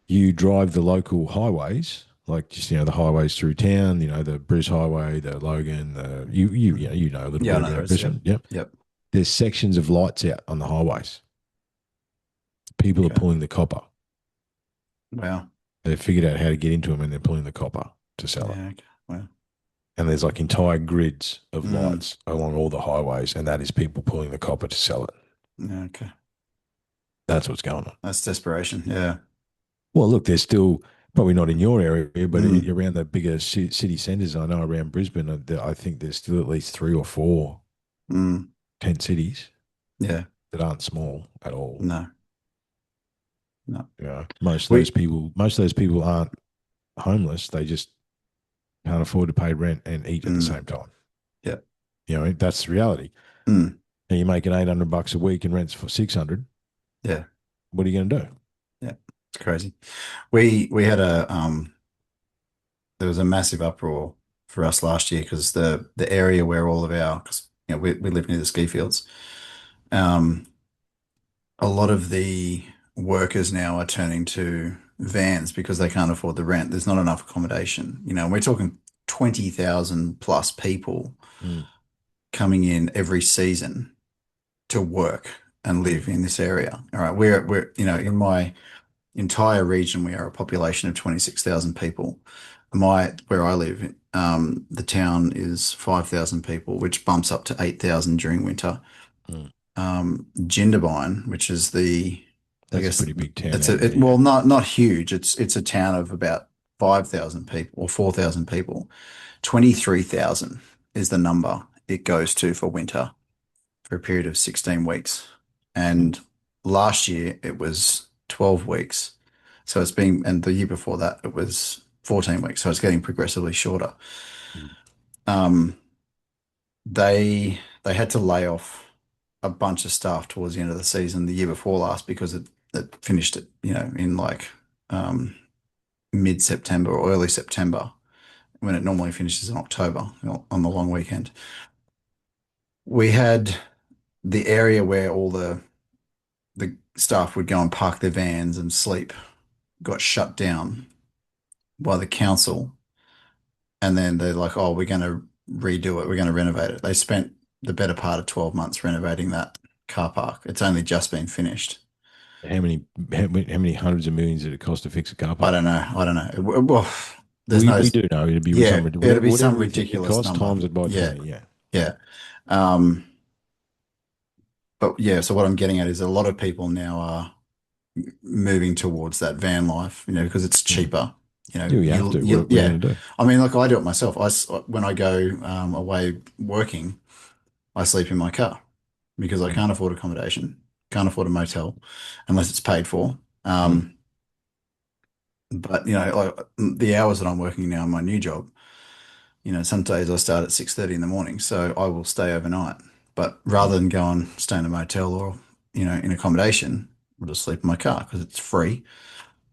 you drive the local highways, like just the highways through town, the Bruce Highway, the Logan, the Mm. you know a little Yeah, bit I know there about is. Yep. Brisbane. Yep. Yep. There's sections of lights out on the highways. People are Okay. pulling the copper. Wow. They've figured out how to get into them, and they're pulling the copper to sell it. Yeah. Okay. Wow. And there's like entire grids of Mm, lights along all the highways, and that is people pulling the copper to sell it. yeah, okay. That's what's going on. That's desperation. Yeah. Well, look, there's still probably not in your area, but Mm, around the bigger city centres, I know around Brisbane, I think there's still at least three or four mm, tent cities yeah. that aren't small at all. No. No. Most We. of those people aren't homeless. They just can't afford to pay rent and eat at the Mm, same time. yeah. That's the reality. Mm, Now you're making $800 a week and rents for 600. yeah. What are you going to do? Yeah. It's crazy. We had there was a massive uproar for us last year because the area where all of our because we live near the ski fields. Um, a lot of the workers now are turning to vans because they can't afford the rent. There's not enough accommodation. We're talking 20,000 plus people Mm, coming in every season to work and mm, live in this area. All right, we're in my entire region, we are a population of 26,000 people. Where I live, the town is 5,000 people, which bumps up to 8,000 during winter. mm. Jindabyne, which is I That's a guess pretty big town it's out there. well, not huge. It's a town of about 5,000 people or 4,000 people. 23,000 is the number it goes to for winter for a period of 16 weeks. Mm, And last year it was 12 weeks. And the year before that it was 14 weeks. So it's getting progressively shorter. mm. Um, they had to lay off a bunch of staff towards the end of the season the year before last because it finished it, in like um, mid-September or early September when it normally finishes in October, on the long weekend. We had the area where all the staff would go and park their vans and sleep got shut down by the council, and then they're like, "Oh, we're going to redo it. We're going to renovate it." They spent the better part of 12 months renovating that car park. It's only just been finished. How many hundreds of millions did it cost to fix a car I park? don't know. I don't know. Well, there's We no, we do know it'd be yeah, it'll be some whatever we think it ridiculous costs number. times it by Yeah, 20. Yeah. yeah. Um, but yeah, so what I'm getting at is a lot of people now are moving towards that van life, because it's Mm. cheaper. Yeah, you have to. What are you Yeah. going to do? I mean, look, I do it myself. When I go away working, I sleep in my car because I Mm. can't afford accommodation, can't afford a motel unless it's paid for. Mm. But like the hours that I'm working now in my new job, some days I start at 6:30 in the morning, so I will stay overnight. But Mm. rather than go and stay in a motel or, in accommodation, I'll just sleep in my car because it's free.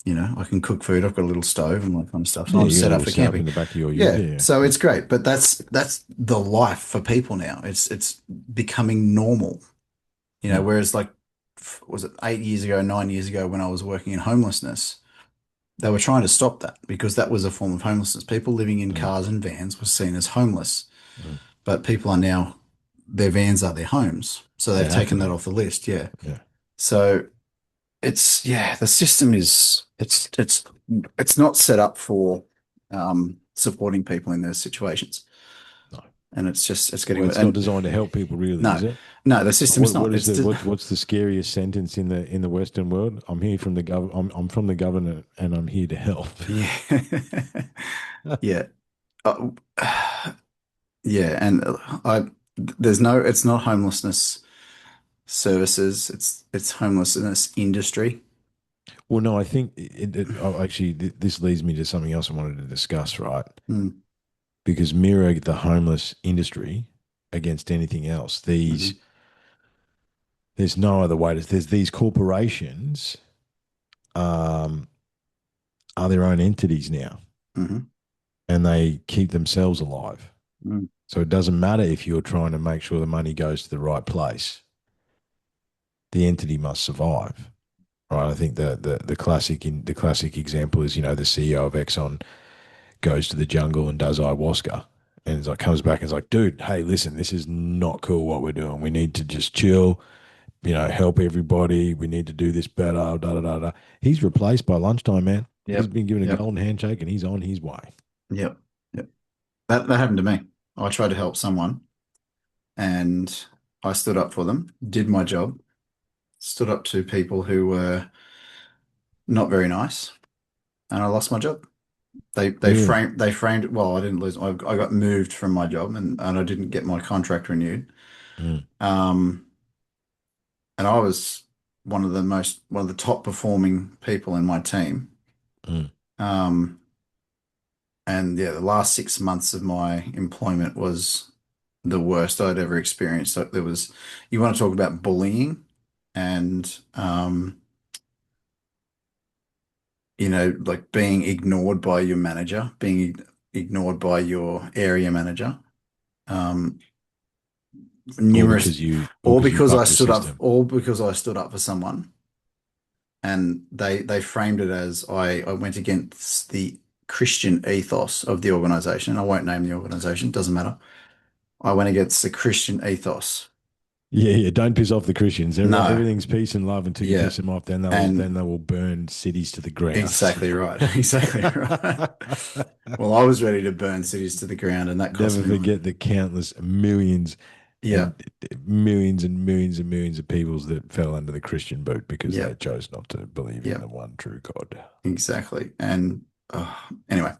I can cook food. I've got a little stove and all that kind of stuff. So Yeah, I'm you got a set up little for setup camping. in the back of your ute. Yeah, Yeah, so yeah. it's great. But that's the life for people now. It's becoming normal. Mm, Whereas like, was it 8 years ago, 9 years ago when I was working in homelessness, they were trying to stop that because that was a form of homelessness. People living in mm, cars and vans were seen as homeless, mm. but people are now, their vans are their homes. So They they've have to taken that be. off the list. Yeah. Yeah. So yeah, the system is, it's not set up for supporting people in those situations. No. And it's Well, getting, it's not and designed to help people, really, no, is it? no, the system is not. It's just, What's the scariest sentence in the Western world? I'm here from the I'm from the government and I'm here to help. yeah, yeah, uh, yeah. And there's no, it's not homelessness services. It's homelessness industry. Well, no, I think actually this leads me to something else I wanted to discuss, right? Mm, Because mirror the homeless industry against anything else. hmm There's no other way to. There's these corporations um, are their own entities now, hmm and they keep themselves alive. mm, So it doesn't matter if you're trying to make sure the money goes to the right place. The entity must survive, right? I think the classic example is the CEO of Exxon goes to the jungle and does ayahuasca, and it's like comes back and is like, dude, hey, listen, this is not cool what we're doing. We need to just chill, help everybody. We need to do this better. Da da da da. He's replaced by lunchtime, man. He's Yep. been given a Yep. golden handshake and he's on his way. Yep. Yep. That happened to me. I tried to help someone and I stood up for them, did my job, stood up to people who were not very nice, and I lost my job. Really? They framed it well. I didn't lose. I got moved from my job and I didn't get my contract renewed. Mm, Um, and I was one of the top performing people in my team. mm, Um, and yeah, the last 6 months of my employment was the worst I'd ever experienced. So there was, you want to talk about bullying and like being ignored by your manager, being ignored by your area manager. Um, numerous, all because you bucked the system. all because I stood up for someone, and they framed it as I went against the Christian ethos of the organization. I won't name the organization, doesn't matter. I went against the Christian ethos. Yeah, yeah. Don't piss off the Christians. No, Everything's peace and love until you yeah, piss them off. Then and they will burn cities to the ground. exactly right, exactly right. Well, I was ready to burn cities to the ground, and that cost Never me my. forget the countless millions Yeah, and millions and millions and millions of peoples that fell under the Christian boot because yeah, they chose not to believe in yeah, the one true God. exactly. And anyway,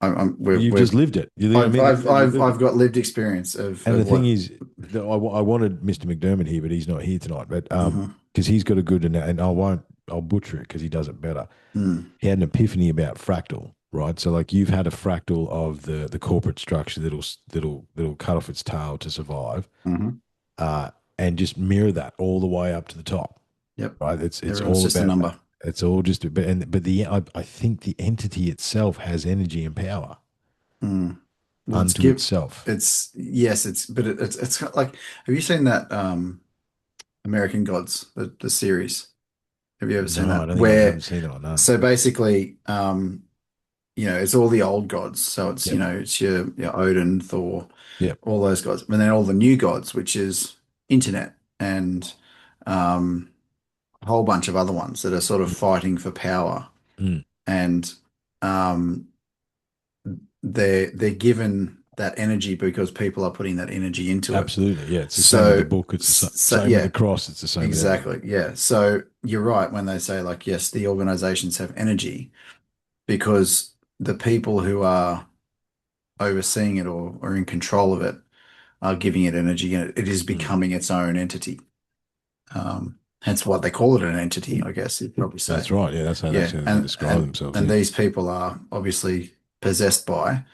Well, you've just lived it. I mean, you've lived it. I've got lived experience of And the thing what. is, I wanted Mr. McDermott here, but he's not here tonight. But Hmm because he's got a good and I'll butcher it because he does it better. mm, He had an epiphany about fractal, right? So like you've had a fractal of the corporate structure that'll cut off its tail to survive, hmm uh, and just mirror that all the way up to the top, Yep. right? It's Everyone's all just a about that. number. It's all just but I think the entity itself has energy and power Mm. Well, unto itself. it's yes, but it's kind of like, have you seen that American Gods, the series? Have you ever seen No, I that? don't think I Where haven't seen it. I know. so basically, it's all the old gods. So it's, Yep. it's your Odin, Thor, Yep. all those gods, and then all the new gods, which is internet and um, a whole bunch of other ones that are sort of Mm, fighting for power, mm. and um, they're given that energy because people are putting that energy into it. Absolutely. Yeah. It's the same with the So, book. It's the same with the yeah, cross. It's the same with everything. exactly. Yeah. So you're right when they say, like, yes, the organizations have energy because the people who are overseeing it or in control of it are giving it energy, and it is Mm. becoming its own entity. Hence why they call it an entity, I guess you'd probably say. That's right. Yeah. That's Yeah. how they describe themselves. And Yeah. these people are obviously possessed by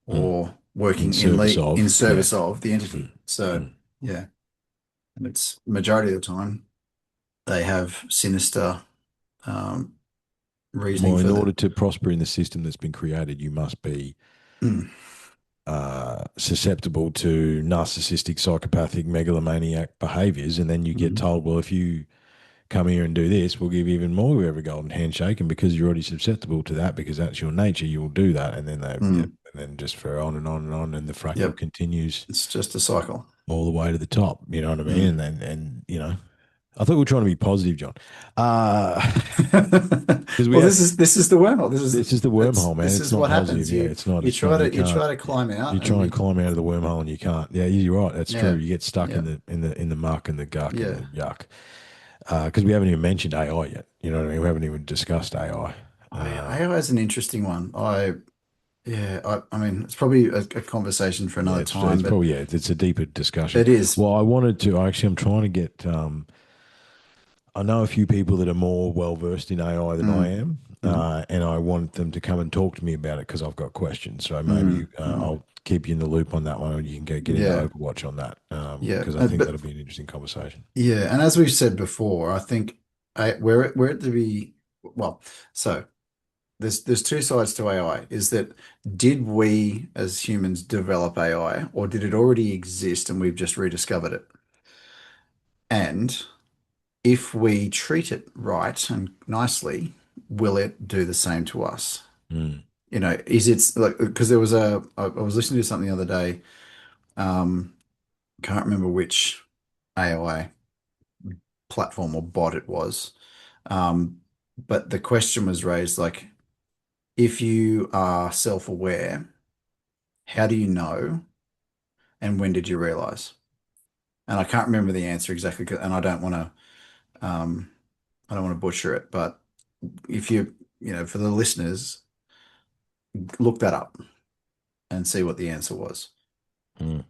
Mm. or In working service in of. Yeah. service of the Mm. entity. So Mm. yeah, and it's majority of the time they have sinister um, reasoning Well, for in that. order to prosper in the system that's been created, you must be Mm, susceptible to narcissistic, psychopathic, megalomaniac behaviors, and then you get Mhm. told, well, if you come here and do this, we'll give you even more. We have a golden handshake, and because you're already susceptible to that, because that's your nature, you will do that, and then yeah, Mm. and then just for on and on and on, and the fractal Yep. continues It's just a cycle. all the way to the top. You know what I mean? Mm. And I thought we were trying to be positive, John. Uh, because we Well, have this is the wormhole. this is the wormhole, man. This It's is not what positive. happens. Yeah, it's not. You It's not. You you can't. try to climb You out and try and you climb out of the wormhole and you can't. Yeah, you're right. That's true. yeah. You get stuck in Yeah. the muck and the guck and the Yeah. yuck. Because we haven't even mentioned AI yet. You know what I mean? We haven't even discussed AI. AI is an interesting one. I mean, it's probably a conversation for Yeah, another it's time, but probably it's a deeper discussion. it is. Well, I wanted to actually. I'm trying to get. I know a few people that are more well versed in AI than I Mm, am, mm, and I want them to come and talk to me about it because I've got questions. So maybe mm. I'll keep you in the loop on that one, and you can get into Yeah. Overwatch on that Yeah. because I think But that'll be an interesting conversation. yeah, and as we've said before, I think we're at the well, so there's two sides to AI. Is that did we as humans develop AI, or did it already exist and we've just rediscovered it? And if we treat it right and nicely, will it do the same to us? Mm, You know, is it like because there was I was listening to something the other day. Um, can't remember which AI platform or bot it was. But the question was raised like, if you are self-aware, how do you know and when did you realize? And I can't remember the answer exactly, and um, I don't want to butcher it, but if you know, for the listeners, look that up and see what the answer was. mm,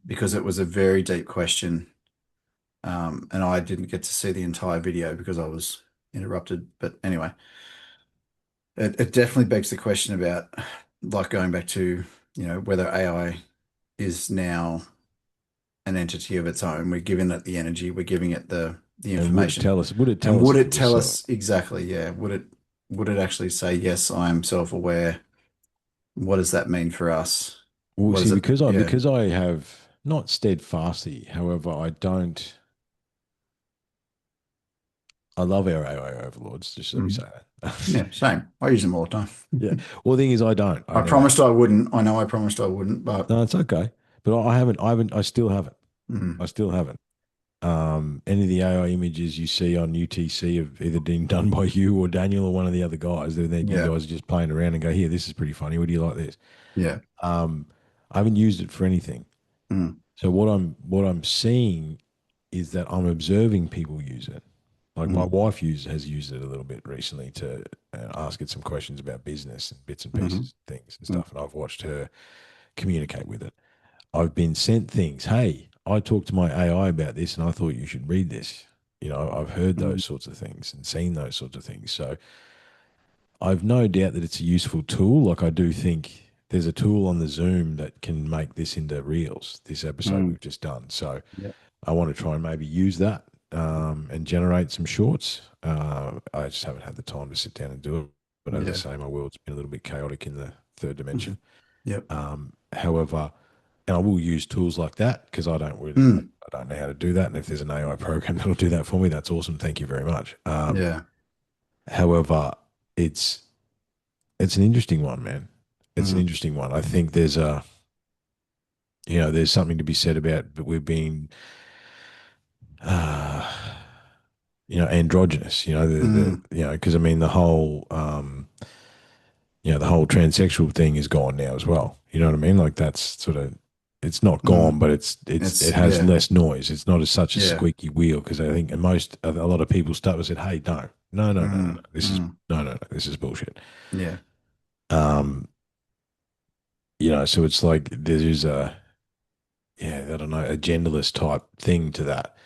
Because it was a very deep question. And I didn't get to see the entire video because I was interrupted. But anyway, it definitely begs the question about like going back to, you know, whether AI is now an entity of its own. We're giving it the energy, we're giving it the and would it information. tell us? Would it And tell us would if it it was tell so? us exactly, yeah, would it actually say, yes, I'm self-aware? What does that mean for us? Well, What is see, it? Yeah. because I have not steadfastly, however, I don't. I love our AI overlords. Just let me Mm. say that. Yeah, same. I use them all the time. Yeah. Well, the thing is, I don't. I I never have. promised I wouldn't. I know I promised I wouldn't, but No, it's okay. But I haven't. I haven't. I still haven't. I mm, still haven't. Any of the AI images you see on UTC have either been done by you or Daniel or one of the other guys. Then you yeah, guys are just playing around and go, here, this is pretty funny. What do you like this? yeah, Um, I haven't used it for anything. mm, So what I'm seeing is that I'm observing people use it. Like my mm, wife has used it a little bit recently to ask it some questions about business and bits and mm, pieces, things and mm, stuff. And I've watched her communicate with it. I've been sent things. Hey, I talked to my AI about this, and I thought you should read this. I've heard mm, those sorts of things and seen those sorts of things. So I've no doubt that it's a useful tool. Like I do think there's a tool on the Zoom that can make this into reels. This episode mm, we've just done. So yeah, I want to try and maybe use that and generate some shorts. I just haven't had the time to sit down and do it. But as I yeah, say, my world's been a little bit chaotic in the third mhm, dimension. yep, However, and I will use tools like that because mm, I don't know how to do that. And if there's an AI program that'll do that for me, that's awesome. Thank you very much. yeah, However, it's it's an interesting one, man. It's an mm, interesting one. I think there's something to be said about, but we're being uh, androgynous, mm, because I mean, the whole transsexual thing is gone now as well. You know what I mean? Like that's sort of, it's not gone, mm. but it has Yeah, less noise. It's not as such a yeah, squeaky wheel because I think a lot of people start with said, hey, no. mm, This is, mm, no, this is bullshit. yeah, Um, so it's like there's yeah, I don't know, a genderless type thing to that.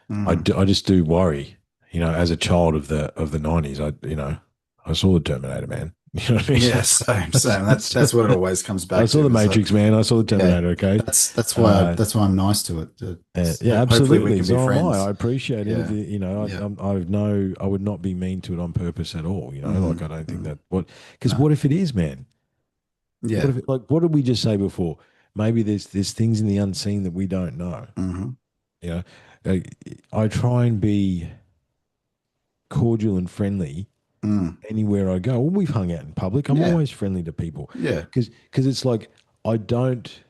mm. I just do worry, as a child of the 90s, I saw the Terminator, man. You know what I mean? Yeah, same, same. That's what it always comes I back saw to. the Is that Matrix, man. I saw the yeah, Terminator. Okay. Uh, that's why I'm nice to it. yeah, Hopefully we absolutely. can be So am I. I friends. appreciate Yeah, anything. yeah, I would not be mean to it on purpose at all. Like mm, I don't think mm. that because No, what if it is, man? What Yeah. if, like, what did we just say before? Maybe there's things in the unseen that we don't know. Hmm. You know, Uh, I try and be cordial and friendly Mm. anywhere I go. When we've hung out in public, I'm Yeah. always friendly to people Yeah. because it's like I don't.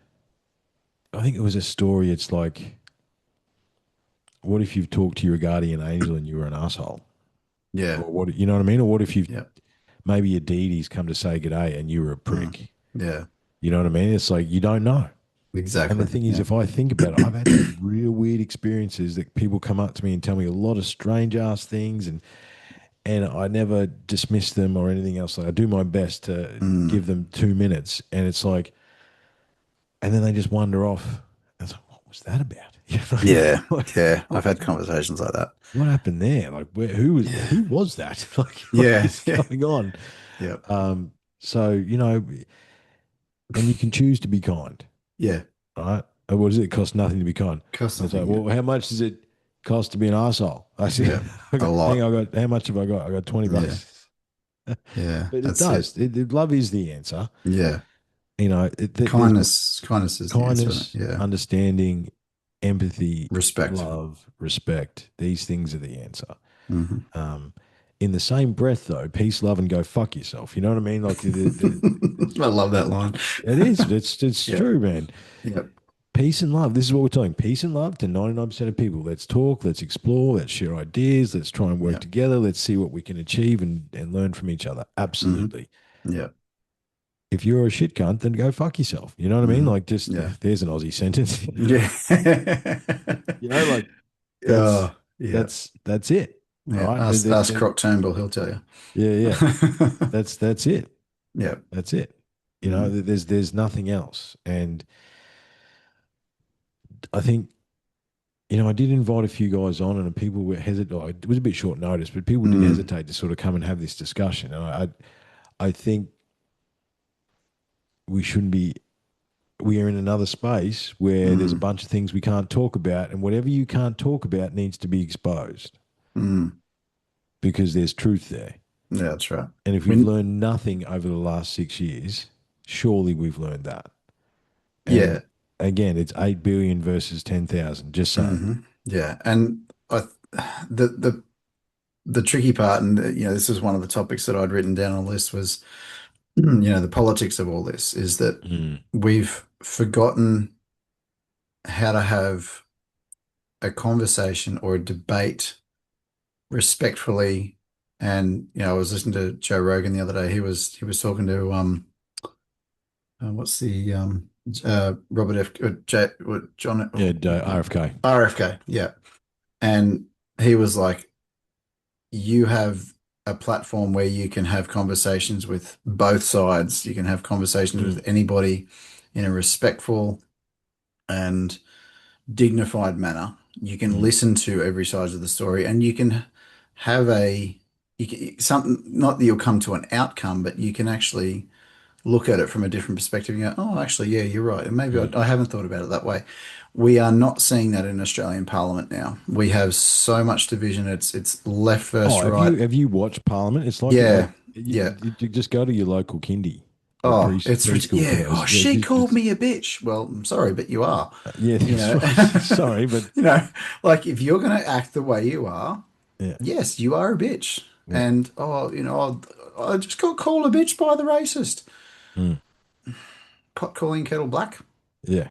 I think it was a story. It's like, what if you've talked to your guardian angel and you were an asshole, Yeah. or what? You know what I mean? Or what if you've Yeah. maybe your deity's come to say good day and you were a Mm. prick? Yeah. You know what I mean? It's like you don't know. And the Exactly. thing is, Yeah. if I think about it, I've had some real weird experiences that people come up to me and tell me a lot of strange ass things, and I never dismiss them or anything else. Like I do my best to Mm. give them 2 minutes, and it's like, and then they just wander off. And it's like, what was that about? You know, Yeah. like, Yeah. I've what, had conversations like that. what happened there? Like, Yeah. who was that? Like, what Yeah. is Yeah. going on? Yeah. So and you can choose to be kind, Yeah. right? What does it cost? Nothing to be kind. Cost And it's like, something. Yeah. well, how much does it cost to be an asshole? I said, Yeah. A hang lot. on, I got how much have I got? I got 20 Yeah. bucks. Yeah. But it That's it. does. Love is the answer. Yeah. There's Kindness is the answer. kindness, Yeah. understanding, empathy, Respect. love, respect. These things are the answer. Hmm. Um, in the same breath, though, peace, love, and go fuck yourself. You know what I mean? Like I love that line. it is. It's Yeah. true, man. Yeah. Peace and love. This is what we're telling. Peace and love to 99% of people. Let's talk. Let's explore. Let's share ideas. Let's try and work Yeah. together. Let's see what we can achieve and learn from each other. Hmm. Absolutely. Yeah. If you're a shit cunt, then go fuck yourself. You know what I mean? Hmm. Like, just Yeah. there's an Aussie sentence. Yeah. Like that's Oh, yeah. that's it, Yeah. right? Ask Croc Turnbull, he'll tell you. Yeah, yeah. That's it. Yeah. That's it. Mm. There's nothing else. And I think I did invite a few guys on, and people were hesitant. It was a bit short notice, but people did Mm. hesitate to sort of come and have this discussion. And I think we shouldn't be. We are in another space where there's a Mm. bunch of things we can't talk about, and whatever you can't talk about needs to be exposed Mm. because there's truth there. Yeah, that's right. And if we've We, learned nothing over the last 6 years, surely we've learned that. And yeah. again, it's 8 billion versus 10,000. Just saying. Hmm. Yeah. And the the the tricky part, and this is one of the topics that I'd written down on the list was, the politics of all this is that Mm, we've forgotten how to have a conversation or a debate respectfully. And I was listening to Joe Rogan the other day. He was talking to what's the Robert F. John yeah, RFK. RFK, yeah. And he was like, you have a platform where you can have conversations with both sides. You can have conversations Mm, with anybody in a respectful and dignified manner. You can mm. listen to every side of the story, and you can have something, not that you'll come to an outcome, but you can actually look at it from a different perspective and go, oh, actually, yeah, you're right. And maybe Mm. I haven't thought about it that way. We are not seeing that in Australian Parliament now. We have so much division. It's left Oh, versus have right. you watched Parliament? It's like Yeah, yeah. you just go to your local kindy or Oh, it's preschool for yeah. Oh, those. Yeah, she called it's me a bitch. Well, I'm sorry, but you are. yeah, You that's know, right. Sorry, but you know, like if you're going to act the way you are, yeah, yes, you are a bitch. yeah, And I just got called a bitch by the racist. mm, Pot calling kettle black. yeah.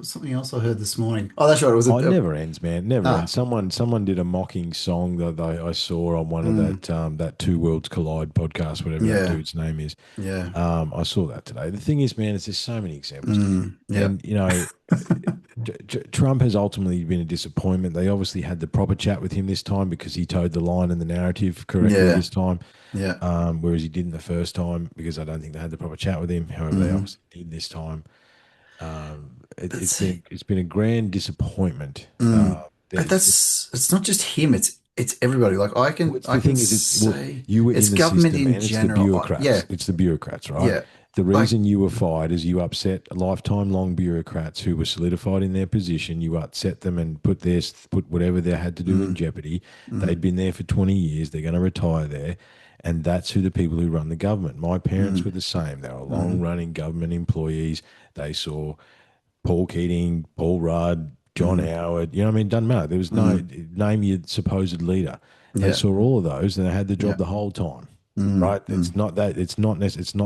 Something else I heard this morning. Oh, that's right. It was Oh, it never ends, man. It never ends. ah, Someone did a mocking song that I saw on one of mm, that Two Worlds Collide podcast, whatever that yeah, dude's name is. yeah, I saw that today. The thing is, man, is there's so many examples, yeah, and Trump has ultimately been a disappointment. They obviously had the proper chat with him this time because he towed the line and the narrative correctly yeah, this time, yeah, whereas he didn't the first time because I don't think they had the proper chat with him. However, they hmm. obviously did this time. It's That's been a grand disappointment. mm. But There's it's not just him. It's everybody. Like What's I the can thing is, say you were it's in the government system, in man. It's the general. Yeah, bureaucrats. It's the bureaucrats, right? yeah, The Like, reason you were fired is you upset lifetime long bureaucrats who were solidified in their position. You upset them and put whatever they had to do in mm, jeopardy. They'd mm, been there for 20 years. They're going to retire there. And that's who the people who run the government. My parents mm, were the same. They were long mm, running government employees. They saw Paul Keating, Paul Rudd, John mm, Howard. You know what I mean? Doesn't matter. There was no mm. name your supposed leader. They Yeah, saw all of those and they had the yeah. job the whole time. Mm, Right? It's mm. not that. It's not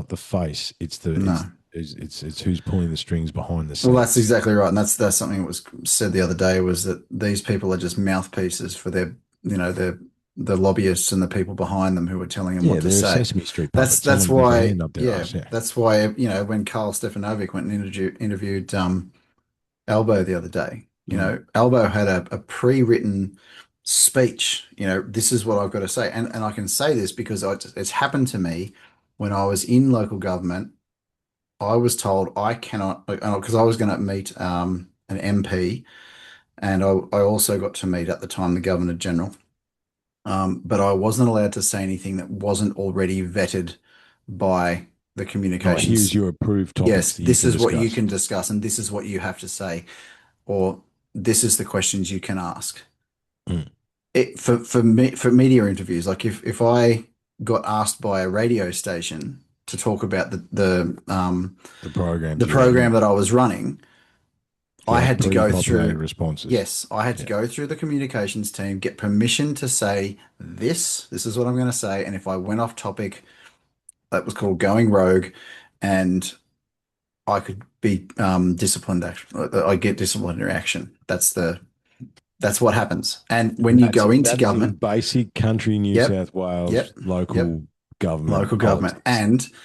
the face. No. It's who's pulling the strings behind the Well, that's scenes. exactly right, and that's something that was said the other day was that these people are just mouthpieces for their, their the lobbyists and the people behind them who are telling them Yeah, what to they're a say. Sesame Street That's puppet. that's Someone put their why, hand up their yeah, ass. Yeah. that's why when Carl Stefanovic went and interviewed Albo the other day. Mm. Albo had a pre-written speech. This is what I've got to say, and I can say this because it's happened to me when I was in local government. I was told I cannot, because I was going to meet an MP, and I also got to meet at the time the Governor General. But I wasn't allowed to say anything that wasn't already vetted by the Oh, here's communications. your approved topics Yes, that you this can is what you discuss. can discuss, and this is what you have to say, or this is the questions you can ask. Mm. For media interviews, like if I got asked by a radio station to talk about The programs the you're running. program that I was running, You I have had to go pre-populated through, responses. yes, I had to Yeah. go through the communications team, get permission to say this is what I'm going to say. And if I went off topic, that was called going rogue, and I could be disciplined. I get disciplinary action. That's what happens. And when And you go into that is in government, basic country New yep, South Wales yep, yep, local government local government politics. and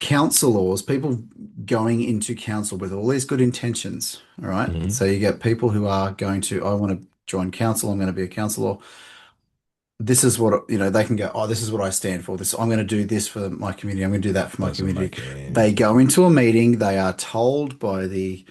council laws, people going into council with all these good intentions. All right. Hmm. So you get people who are going to, I want to join council, I'm going to be a councillor. This is what, they can go, oh, this is what I stand for. This, I'm going to do this for my community. I'm going to do that for my Doesn't community. make any They go difference. into a meeting, they are told by the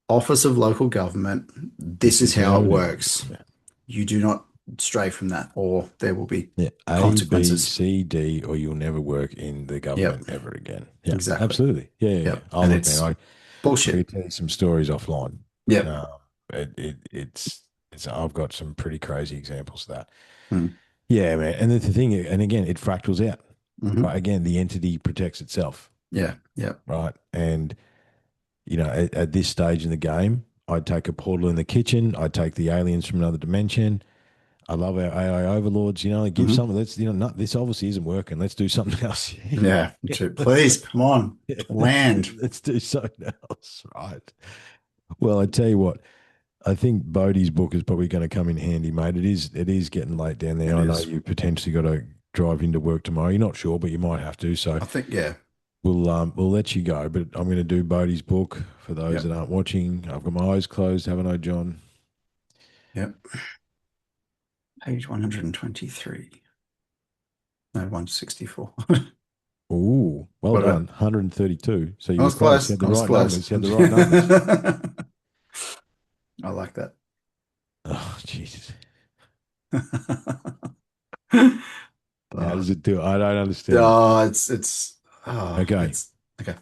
Office of Local Government, this This is is how how it it is. works. Yeah. You do not stray from that, or there will be Yeah. A, B, consequences. C, D, or you'll never work in the Yep, government ever again. Yeah, exactly. absolutely. Yeah, yeah, yeah. Yep. Oh, And look, man, it's I bullshit. could tell you some stories offline. Yep. Uh, I've got some pretty crazy examples of that. Mm. Yeah, man. And the thing, and again, it fractals out. Hmm. Right? Again, the entity protects itself, Yeah. Yeah. right? And at this stage in the game, I'd take a portal in the kitchen. I'd take the aliens from another dimension. I love our AI overlords. Give Hmm. some. Let's. This obviously isn't working. Let's do something else. Yeah. Please, come on. Land. Let's do something else. Right. Well, I tell you what. I think Bodie's book is probably going to come in handy, mate. It is getting late down there. It I know is. you potentially got to drive into work tomorrow. You're not sure, but you might have to. So I think, yeah. we'll let you go. But I'm going to do Bodie's book for those Yep. that aren't watching. I've got my eyes closed, haven't I, John? Yep. Page 123. No, 164. Ooh, well What done. about? 132. So you I were was close. You close. had I the was right close. numbers. You had the right numbers. I like that. Oh, Jesus. How Oh, does it do it? I don't understand. oh, Okay. it's okay.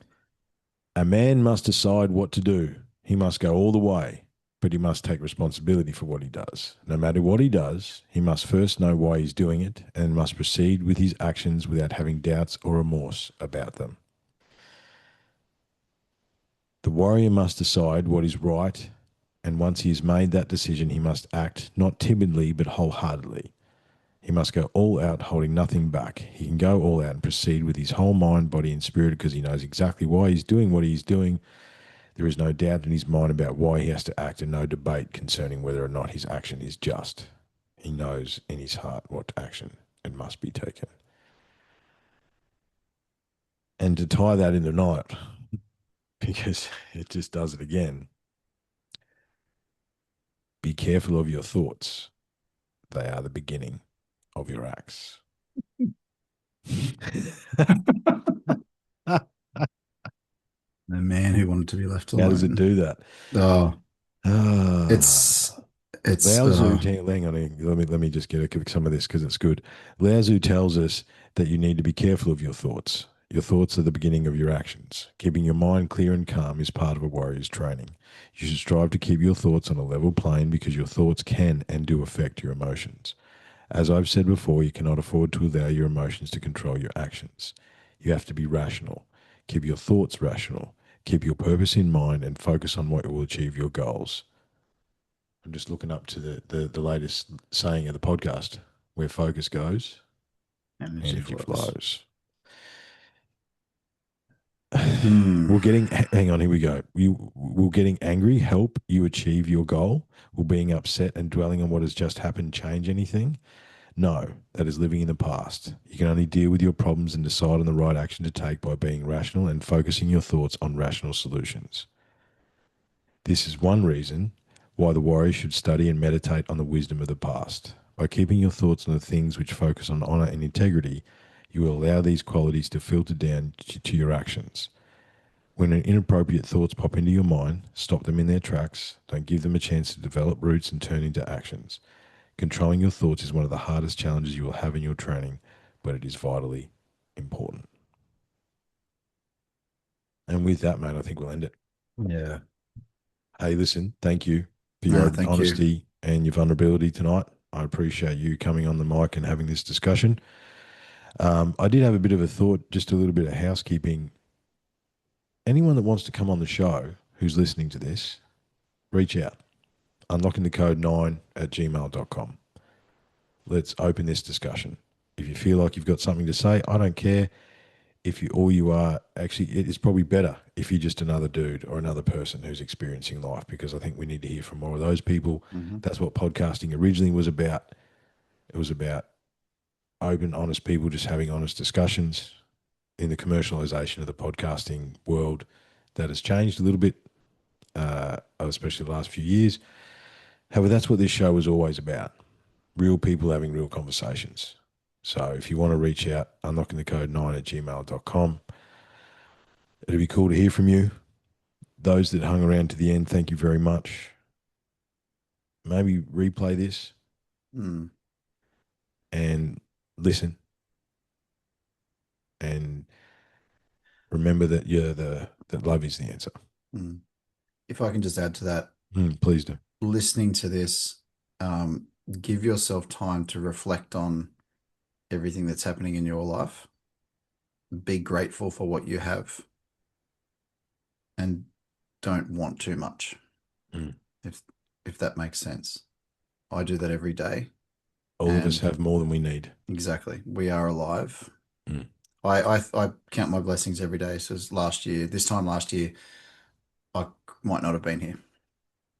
A man must decide what to do. He must go all the way, but he must take responsibility for what he does. No matter what he does, he must first know why he's doing it and must proceed with his actions without having doubts or remorse about them. The warrior must decide what is right, and once he has made that decision, he must act not timidly but wholeheartedly. He must go all out, holding nothing back. He can go all out and proceed with his whole mind, body, and spirit because he knows exactly why he's doing what he's doing. There is no doubt in his mind about why he has to act and no debate concerning whether or not his action is just. He knows in his heart what action it must be taken. And to tie that into night, because it just does it again, be careful of your thoughts. They are the beginning of your acts. How The man who wanted to be left does it alone. do that? Oh, Ah, it's it's Lao Tzu, hang on, let me just get some of this because it's good. Lao Tzu tells us that you need to be careful of your thoughts. Your thoughts are the beginning of your actions. Keeping your mind clear and calm is part of a warrior's training. You should strive to keep your thoughts on a level plane because your thoughts can and do affect your emotions. As I've said before, you cannot afford to allow your emotions to control your actions. You have to be rational. Keep your thoughts rational. Keep your purpose in mind and focus on what will achieve your goals. I'm just looking up to the latest saying of the podcast: where focus goes, Energy energy flows. flows. Hmm. Will getting hang on, here we go. Will getting angry help you achieve your goal? Will being upset and dwelling on what has just happened change anything? No, that is living in the past. You can only deal with your problems and decide on the right action to take by being rational and focusing your thoughts on rational solutions. This is one reason why the warrior should study and meditate on the wisdom of the past. By keeping your thoughts on the things which focus on honor and integrity, you will allow these qualities to filter down to your actions. When inappropriate thoughts pop into your mind, stop them in their tracks. Don't give them a chance to develop roots and turn into actions. Controlling your thoughts is one of the hardest challenges you will have in your training, but it is vitally important. And with that, mate, I think we'll end it. Yeah. Hey, listen, thank you for No, your thank you. honesty and your vulnerability tonight. I appreciate you coming on the mic and having this discussion. I did have a bit of a thought, just a little bit of housekeeping. Anyone that wants to come on the show who's listening to this, reach out. Unlocking the code 9@gmail.com. Let's open this discussion. If you feel like you've got something to say, I don't care. If you all you are actually, it's probably better if you're just another dude or another person who's experiencing life, because I think we need to hear from more of those people. Hmm. That's what podcasting originally was about. It was about open, honest people just having honest discussions. In the commercialization of the podcasting world, that has changed a little bit, especially the last few years. However, that's what this show was always about: real people having real conversations. So if you want to reach out, unlocking the code 9@gmail.com. It'd be cool to hear from you. Those that hung around to the end, thank you very much. Maybe replay this Mm. and listen and remember that that love is the answer. Mm. If I can just add to that, Please do. listening to this, um, give yourself time to reflect on everything that's happening in your life. Be grateful for what you have and don't want too much, Mm. if if that makes sense. I do that every day. All of us And have more than we need. exactly, we are alive. Mm. I count my blessings every day. So this time last year, I might not have been here.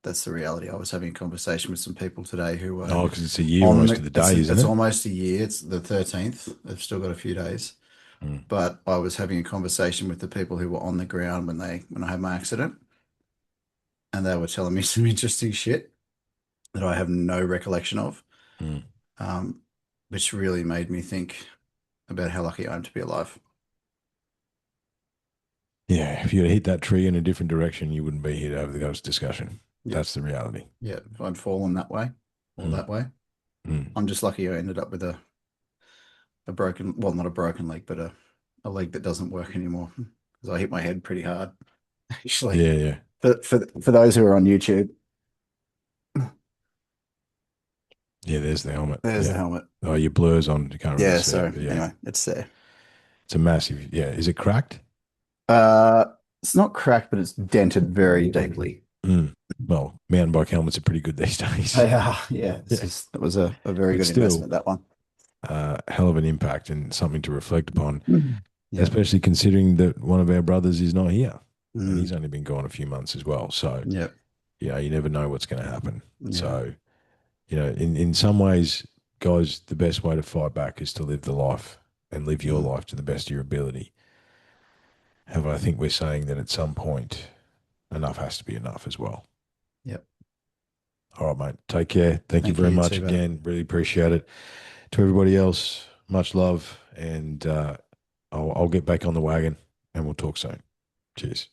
That's the reality. I was having a conversation with some people today who were Oh, because it's a year on almost to the, the day, isn't it's it? almost a year. It's the 13th. They've still got a few days. Mm. But I was having a conversation with the people who were on the ground when I had my accident, and they were telling me some interesting shit that I have no recollection of, Mm. um, which really made me think about how lucky I am to be alive. Yeah, if you'd hit that tree in a different direction, you wouldn't be here to have the ghost discussion. Yep. That's the reality. Yeah, if I'd fallen that way or Mm. that way, Mm. I'm just lucky I ended up with a broken, well, not a broken leg, but a leg that doesn't work anymore because I hit my head pretty hard. Actually, Yeah, yeah. for those who are on YouTube, Yeah, there's the helmet. there's the Yeah. helmet. Oh, your blur's on. You can't really Yeah, see it, so but yeah. anyway, it's there. It's a massive, yeah. Is it cracked? Uh, it's not cracked, but it's dented very deeply. Mm. Well, mountain bike helmets are pretty good these days. Yeah, Yeah. that was a very But good still, investment, that one. hell of an impact and something to reflect upon, Yeah. especially considering that one of our brothers is not here and Mm. he's only been gone a few months as well. So, Yeah. you never know what's going to happen. Yeah. So, in some ways, guys, the best way to fight back is to live the life and live your Mm. life to the best of your ability. However, I think we're saying that at some point, enough has to be enough as well. Yep. All right, mate. Take care. Thank you Thank you, very you much too, buddy. again. Really appreciate it. To everybody else, much love. And I'll get back on the wagon and we'll talk soon. Cheers.